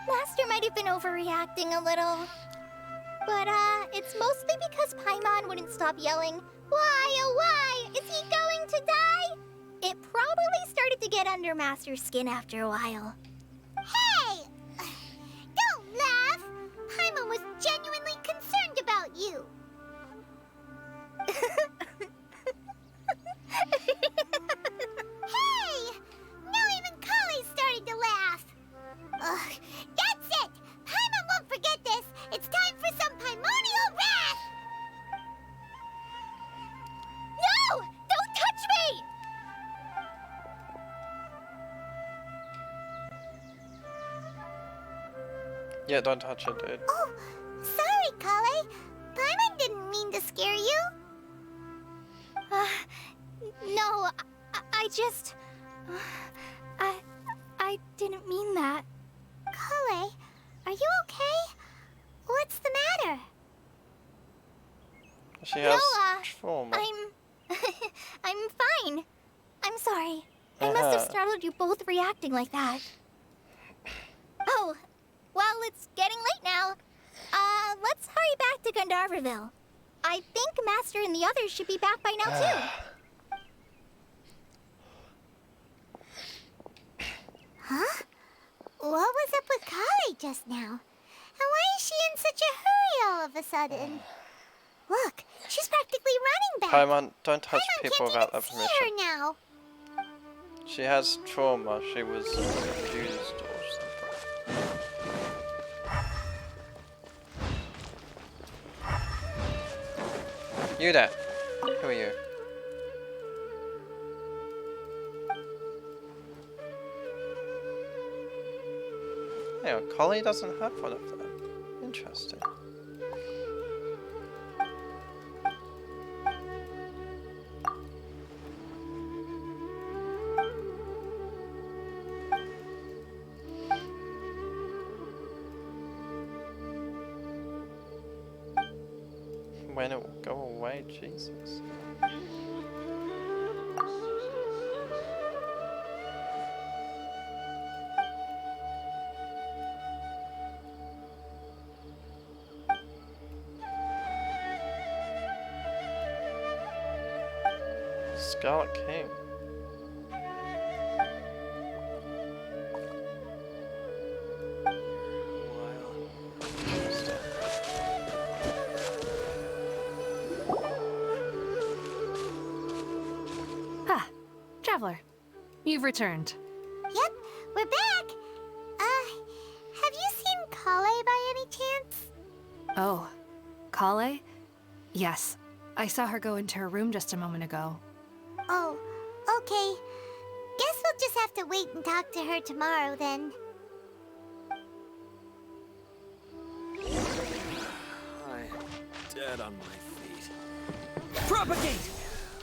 Master might have been overreacting a little. But, it's mostly because Paimon wouldn't stop yelling, Why, oh why, is he going to die? It probably started to get under Master's skin after a while. Hey! Don't laugh! Paimon was genuinely concerned about you. Hey! Now even Kale started to laugh. Ugh, that's it! Paimon won't forget this. It's time for some Paimonian Yeah, don't touch it, dude. Oh, sorry, Kale. Paimon didn't mean to scare you. No, I just... I didn't mean that. Kale, are you okay? What's the matter? She has No, trauma. I'm fine. I'm sorry. I must have startled you both reacting like that. Oh, well, it's getting late now. Let's hurry back to Gandharville. I think Master and the others should be back by now, too. Huh? What was up with Kale just now? And why is she in such a hurry all of a sudden? Look, she's practically running back. Paimon, don't touch Paimon people can't without even their see permission. her now. She has trauma. She was confused or something. You there? Who are you? Hang on, Collie doesn't have one of them. Interesting. When it will go away, Jesus. Scarlet King. Ah, Traveler. You've returned. Yep, we're back. Have you seen Kale by any chance? Oh, Kale? Yes. I saw her go into her room just a moment ago. Oh, okay. Guess we'll just have to wait and talk to her tomorrow then. I'm dead on my feet. Propagate!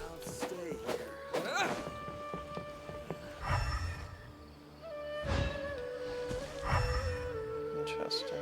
I'll stay here. Interesting.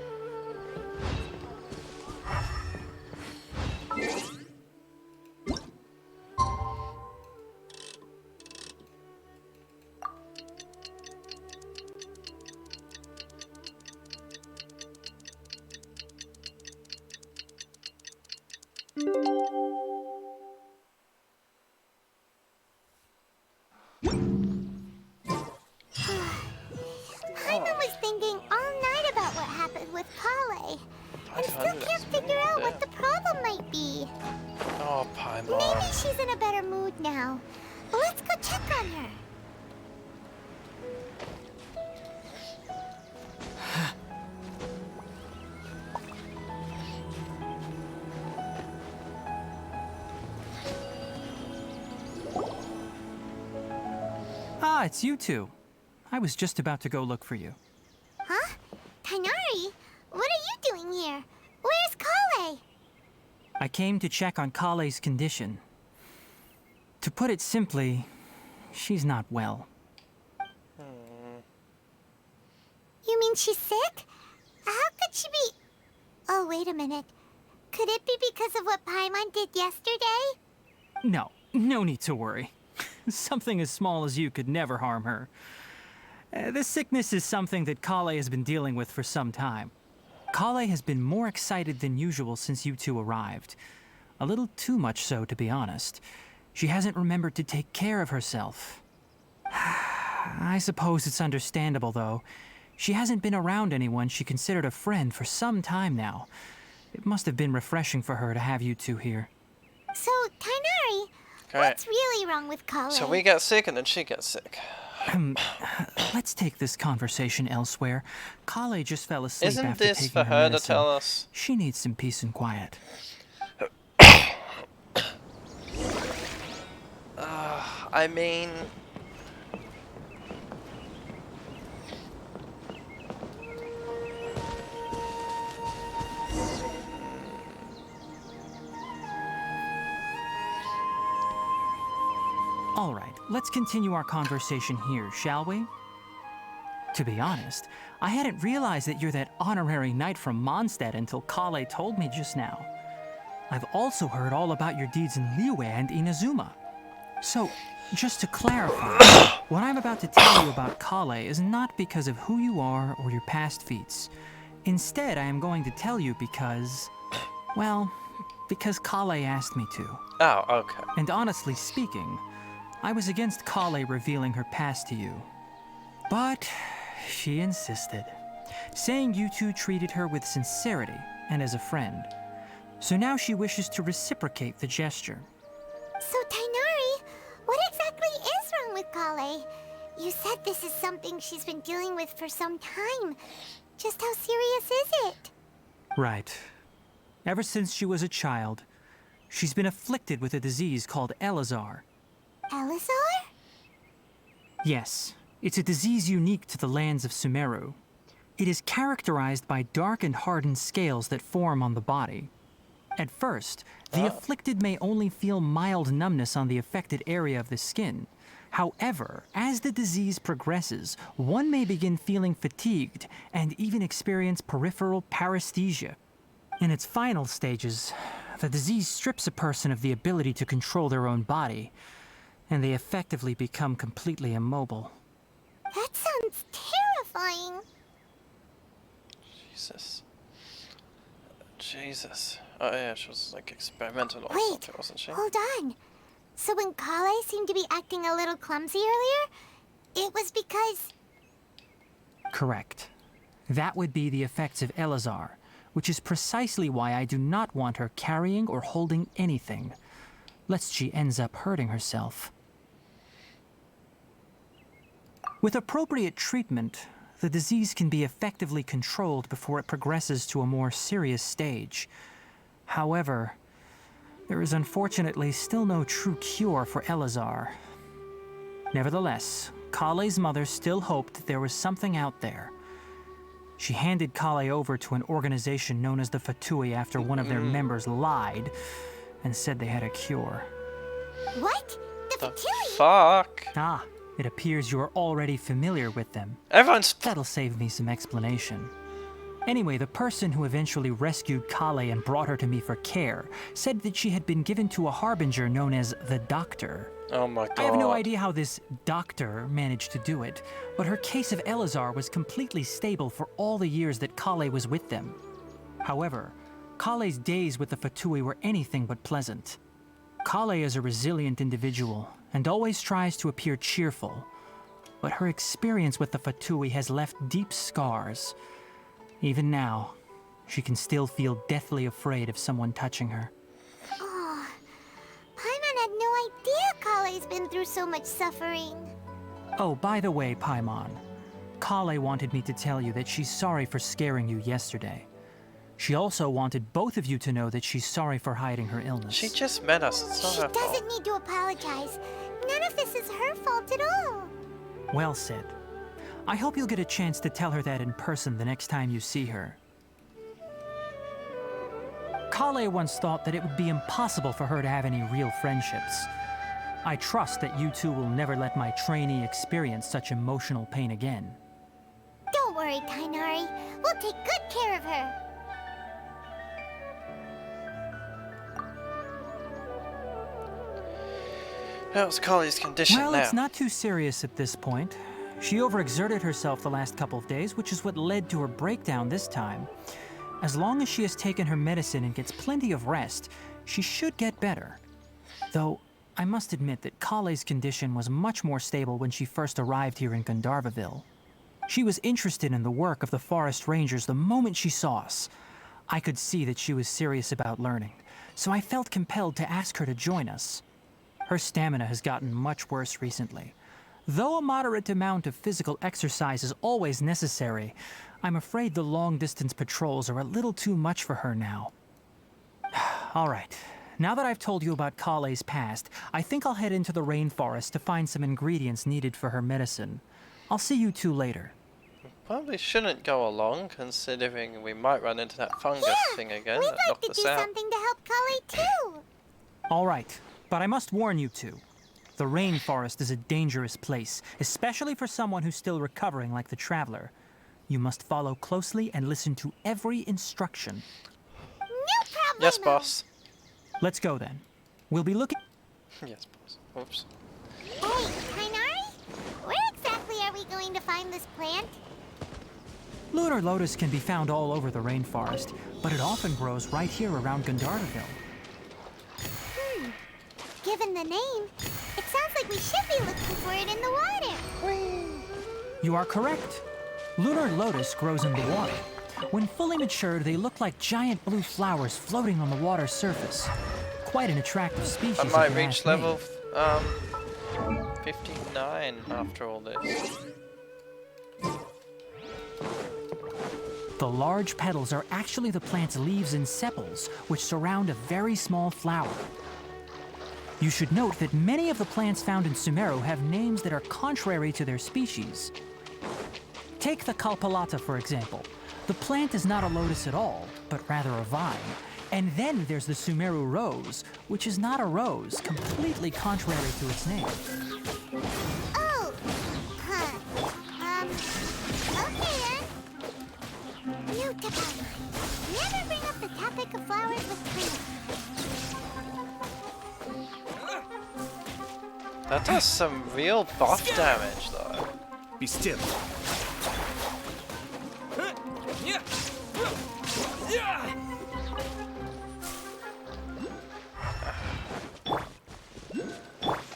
Paimon was thinking all night about what happened with Kale. And still can't figure out what the problem might be. Oh, Maybe Paimon. she's in a better mood now. But let's go check on her. Ah, it's you two. I was just about to go look for you. Huh? Tainari? What are you doing here? Where's Kale? I came to check on Kale's condition. To put it simply, she's not well. You mean she's sick? How could she be... Oh, wait a minute. Could it be because of what Paimon did yesterday? No, no need to worry. Something as small as you could never harm her. This sickness is something that Kale has been dealing with for some time. Kale has been more excited than usual since you two arrived. A little too much so, to be honest. She hasn't remembered to take care of herself. I suppose it's understandable, though. She hasn't been around anyone she considered a friend for some time now. It must have been refreshing for her to have you two here. So, Tainari, Okay. what's really wrong with Kale? So we get sick and then she gets sick. Let's take this conversation elsewhere. Kale just fell asleep Isn't after this taking for her her to medicine. tell us? She needs some peace and quiet. I mean... All right, let's continue our conversation here, shall we? To be honest, I hadn't realized that you're that honorary knight from Mondstadt until Kale told me just now. I've also heard all about your deeds in Liyue and Inazuma. So, just to clarify, what I'm about to tell you about Kale is not because of who you are or your past feats. Instead, I am going to tell you because, well, because Kale asked me to. Oh, okay. And honestly speaking, I was against Kale revealing her past to you. But she insisted, saying you two treated her with sincerity and as a friend. So now she wishes to reciprocate the gesture. So, Tainari, what exactly is wrong with Kale? You said this is something she's been dealing with for some time. Just how serious is it? Right. Ever since she was a child, she's been afflicted with a disease called Elazar. Elazar? Yes, it's a disease unique to the lands of Sumeru. It is characterized by dark and hardened scales that form on the body. At first, the afflicted may only feel mild numbness on the affected area of the skin. However, as the disease progresses, one may begin feeling fatigued and even experience peripheral paresthesia. In its final stages, the disease strips a person of the ability to control their own body, and they effectively become completely immobile. That sounds terrifying. Jesus. Jesus. Oh yeah, she was like experimental or Wait, something, wasn't she? hold on. So when Kale seemed to be acting a little clumsy earlier, it was because... Correct. That would be the effects of Elazar, which is precisely why I do not want her carrying or holding anything, lest she ends up hurting herself. With appropriate treatment, the disease can be effectively controlled before it progresses to a more serious stage. However, there is unfortunately still no true cure for Elazar. Nevertheless, Kale's mother still hoped that there was something out there. She handed Kale over to an organization known as the Fatui after one of their members lied and said they had a cure. What? The Fatui? Fuck. Ah, it appears you are already familiar with them. Everyone's. That'll save me some explanation. Anyway, the person who eventually rescued Kale and brought her to me for care said that she had been given to a harbinger known as the Doctor. Oh my god. I have no idea how this doctor managed to do it, but her case of Elazar was completely stable for all the years that Kale was with them. However, Kale's days with the Fatui were anything but pleasant. Kale is a resilient individual and always tries to appear cheerful, but her experience with the Fatui has left deep scars. Even now, she can still feel deathly afraid of someone touching her. Oh, Paimon had no idea Kale's been through so much suffering. Oh, by the way, Paimon, Kale wanted me to tell you that she's sorry for scaring you yesterday. She also wanted both of you to know that she's sorry for hiding her illness. She just met us. It's not She her doesn't fault. need to apologize. None of this is her fault at all. Well said. I hope you'll get a chance to tell her that in person the next time you see her. Kale once thought that it would be impossible for her to have any real friendships. I trust that you two will never let my trainee experience such emotional pain again. Don't worry, Tainari. We'll take good care of her. How's Kale's condition Well, now? it's not too serious at this point. She overexerted herself the last couple of days, which is what led to her breakdown this time. As long as she has taken her medicine and gets plenty of rest, she should get better. Though, I must admit that Kale's condition was much more stable when she first arrived here in Gandharvaville. She was interested in the work of the forest rangers the moment she saw us. I could see that she was serious about learning, so I felt compelled to ask her to join us. Her stamina has gotten much worse recently. Though a moderate amount of physical exercise is always necessary, I'm afraid the long-distance patrols are a little too much for her now. All right, now that I've told you about Kale's past, I think I'll head into the rainforest to find some ingredients needed for her medicine. I'll see you two later. Probably shouldn't go along, considering we might run into that fungus thing again We'd that like knocked to us do out. something to help Kale too. All right, but I must warn you two. The rainforest is a dangerous place, especially for someone who's still recovering like the traveler. You must follow closely and listen to every instruction. No problem. Yes, boss. Let's go then. We'll be looking... Yes, boss. Oops. Hey, Tainari? Where exactly are we going to find this plant? Lunar lotus can be found all over the rainforest, but it often grows right here around Gandharville. Given the name, it sounds like we should be looking for it in the water. You are correct. Lunar lotus grows in the water. When fully matured, they look like giant blue flowers floating on the water's surface. Quite an attractive species. I if might you reach ask me. level 59 after all this. The large petals are actually the plant's leaves and sepals, which surround a very small flower. You should note that many of the plants found in Sumeru have names that are contrary to their species. Take the Kalpalata, for example. The plant is not a lotus at all, but rather a vine. And then there's the Sumeru rose, which is not a rose, completely contrary to its name. Oh, huh. Okay then. New Tapana. Never bring up the topic of flowers with plants. That does some real buff damage, though. Be still.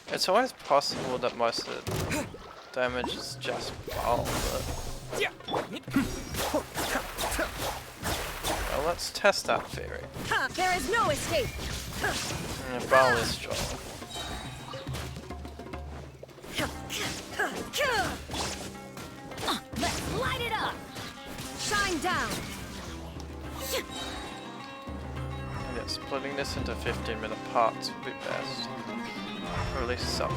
It's always possible that most of the damage is just ball, but... Well, let's test that theory. There is no escape. Ball is strong. Let's light it up. Shine down. Yeah, splitting this into 15-minute parts would be best. Or at least some of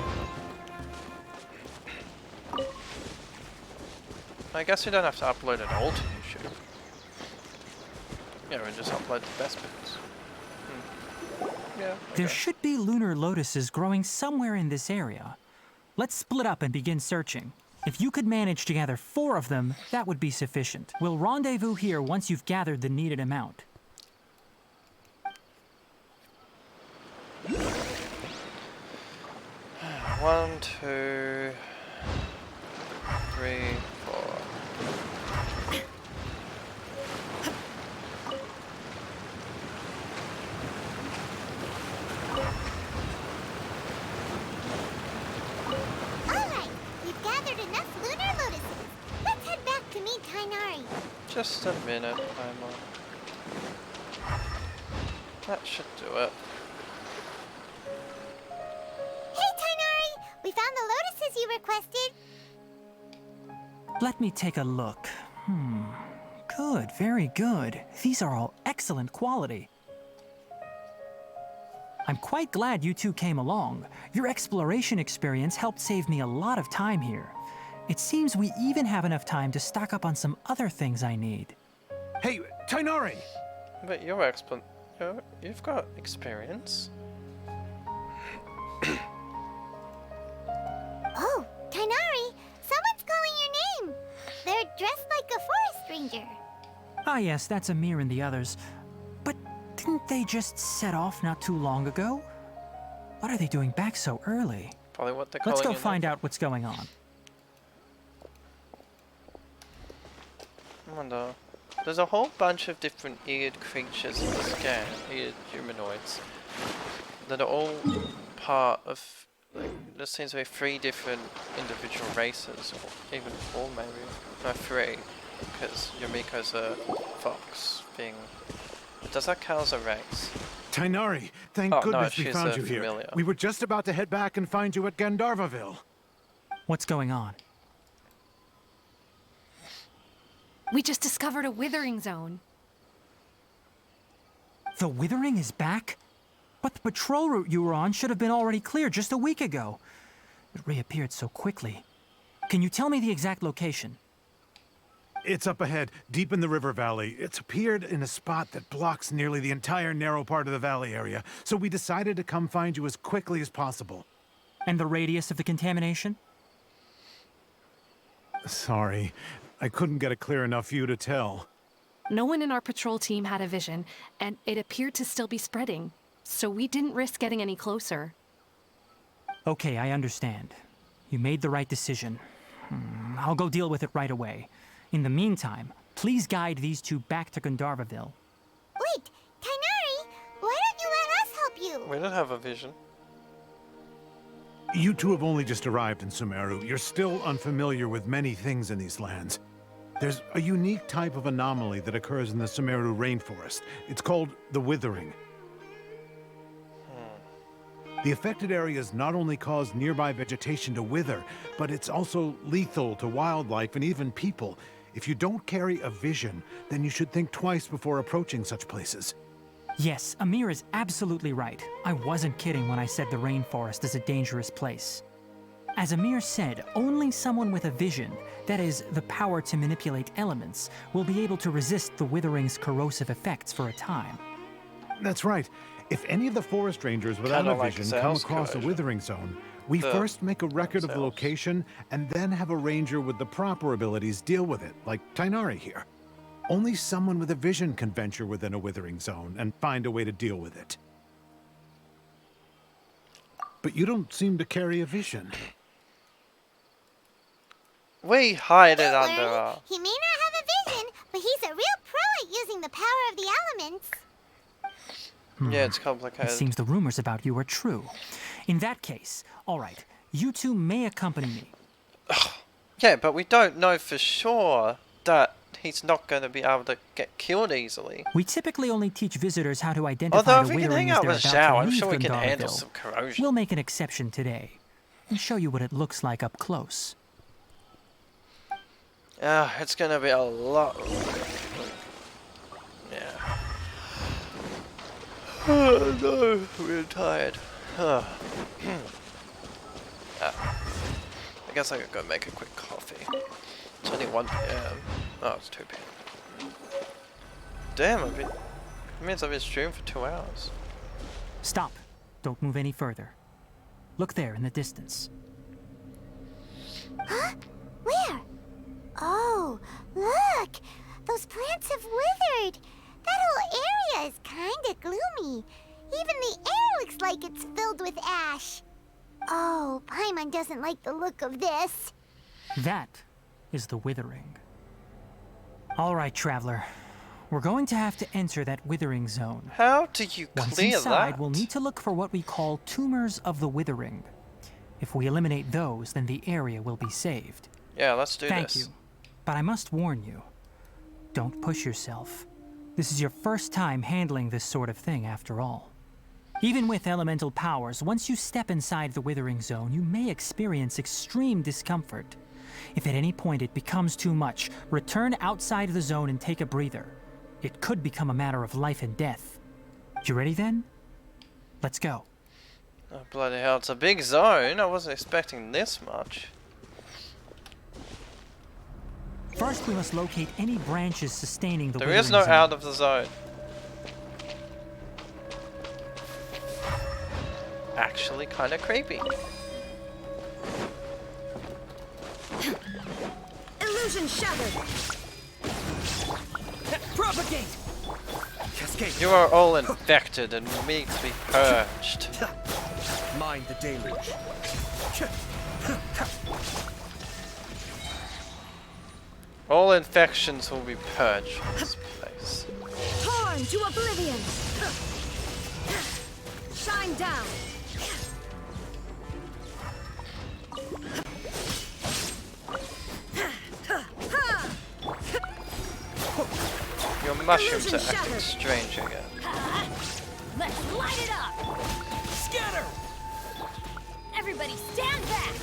them. I guess you don't have to upload it all to YouTube. Yeah, we just upload the best bits. Yeah, There okay. should be lunar lotuses growing somewhere in this area. Let's split up and begin searching. If you could manage to gather 4 of them, that would be sufficient. We'll rendezvous here once you've gathered the needed amount. One, 2, 3, 4. Alright, we've gathered enough lunar lotuses. Let's head back to meet Tainari. Just a minute, Paimon. That should do it. Hey Tainari, we found the lotuses you requested. Let me take a look. Good, very good. These are all excellent quality. I'm quite glad you two came along. Your exploration experience helped save me a lot of time here. It seems we even have enough time to stock up on some other things I need. Hey, Tainari! But you've got experience. Oh, Tainari, someone's calling your name. They're dressed like a forest ranger. Ah yes, that's Amir and the others. But didn't they just set off not too long ago? What are they doing back so early? Probably what they're calling Let's go you find out what's going on. I wonder. There's a whole bunch of different eared creatures in this game, eared humanoids, that are all part of, like, there seems to be 3 different individual races, or even 4 maybe. No, 3, because Yumiko's a fox being... Does that count as a race? Tainari, thank Oh, no, goodness we she's found a you here. familiar. We were just about to head back and find you at Gandharvaville. What's going on? We just discovered a withering zone. The withering is back? But the patrol route you were on should have been already clear just a week ago. It reappeared so quickly. Can you tell me the exact location? It's up ahead, deep in the river valley. It's appeared in a spot that blocks nearly the entire narrow part of the valley area, so we decided to come find you as quickly as possible. And the radius of the contamination? Sorry, I couldn't get a clear enough view to tell. No one in our patrol team had a vision, and it appeared to still be spreading. So we didn't risk getting any closer. Okay, I understand. You made the right decision. I'll go deal with it right away. In the meantime, please guide these two back to Gandharvaville. Wait, Kainari, why don't you let us help you? We don't have a vision. You two have only just arrived in Sumeru. You're still unfamiliar with many things in these lands. There's a unique type of anomaly that occurs in the Sumeru rainforest. It's called the withering. The affected areas not only cause nearby vegetation to wither, but it's also lethal to wildlife and even people. If you don't carry a vision, then you should think twice before approaching such places. Yes, Amir is absolutely right. I wasn't kidding when I said the rainforest is a dangerous place. As Amir said, only someone with a vision, that is, the power to manipulate elements, will be able to resist the withering's corrosive effects for a time. That's right. If any of the forest rangers without Kinda a like vision come Zell's across a corrosion. withering zone, we first make a record of the Zell's. location and then have a ranger with the proper abilities deal with it, like Tainari here. Only someone with a vision can venture within a withering zone and find a way to deal with it. But you don't seem to carry a vision. We hide it Don't under worry, our... he may not have a vision, but he's a real pro at using the power of the elements. Yeah, it's It complicated. seems the rumors about you are true. In that case, all right, you two may accompany me. Yeah, but we don't know for sure that he's not going to be able to get killed easily. We typically only teach visitors how to identify Although if the we can withering hang as out they're with about Zhao, to I'm leave sure we can handle Gandharville. some corrosion. We'll make an exception today and show you what it looks like up close. It's going to be a lot. Yeah. Oh no, we're tired. I guess I could go make a quick coffee. It's only 1 PM. Oh, it's 2 PM. Damn, it means I've been streaming for 2 hours. Stop. Don't move any further. Look there in the distance. Huh? Where? Oh, look! Those plants have withered! That whole area is kinda gloomy. Even the air looks like it's filled with ash. Oh, Paimon doesn't like the look of this. That is the withering. All right, traveler. We're going to have to enter that withering zone. How do you Once clear inside, that? we'll need to look for what we call tumors of the withering. If we eliminate those, then the area will be saved. Yeah, let's do Thank this. you. But I must warn you, don't push yourself. This is your first time handling this sort of thing, after all. Even with elemental powers, once you step inside the withering zone, you may experience extreme discomfort. If at any point it becomes too much, return outside the zone and take a breather. It could become a matter of life and death. You ready then? Let's go. Oh, bloody hell, it's a big zone. I wasn't expecting this much. First, we must locate any branches sustaining the There withering is no zone. out of the zone. Actually, kind of creepy. Illusion shattered. Propagate! Cascade! You are all infected and need to be purged. Mind the deluge. All infections will be purged from this place. Torn to oblivion. Shine down. Your mushrooms are Illusion acting shattered. strange again. Let's light it up! Scatter! Everybody stand back!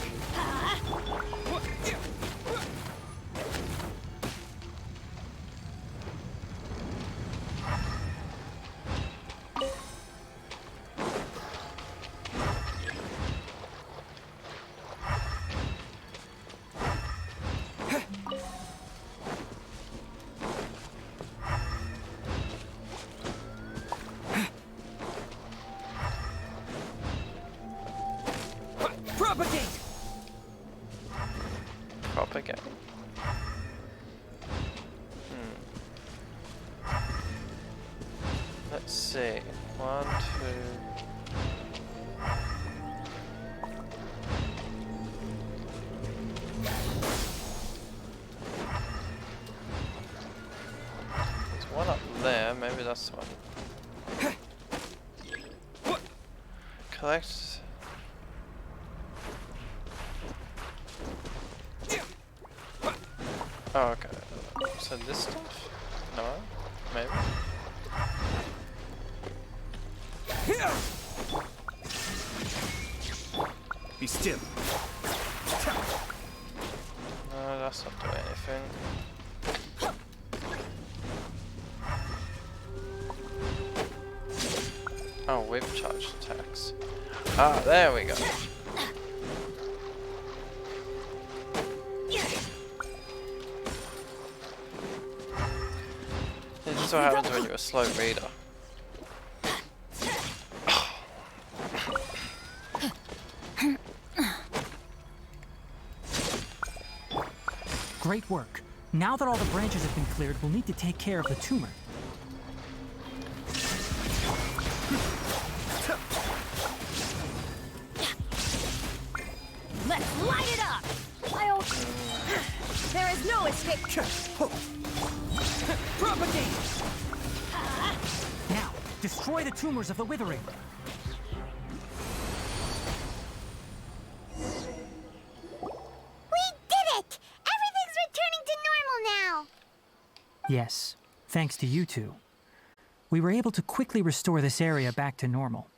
Propagate! Propagate. Let's see. 1, 2. There's one up there, maybe that's the one. Collect. Oh, okay. So this stuff? No? Maybe? Be still. No, that's not doing anything. Oh, we've charged attacks. Ah, there we go. This is what happens when you're a slow reader. Great work. Now that all the branches have been cleared, we'll need to take care of the tumor. Let's light it up! There is no escape. Propagate! Now, destroy the tumors of the withering. We did it! Everything's returning to normal now! Yes, thanks to you two. We were able to quickly restore this area back to normal.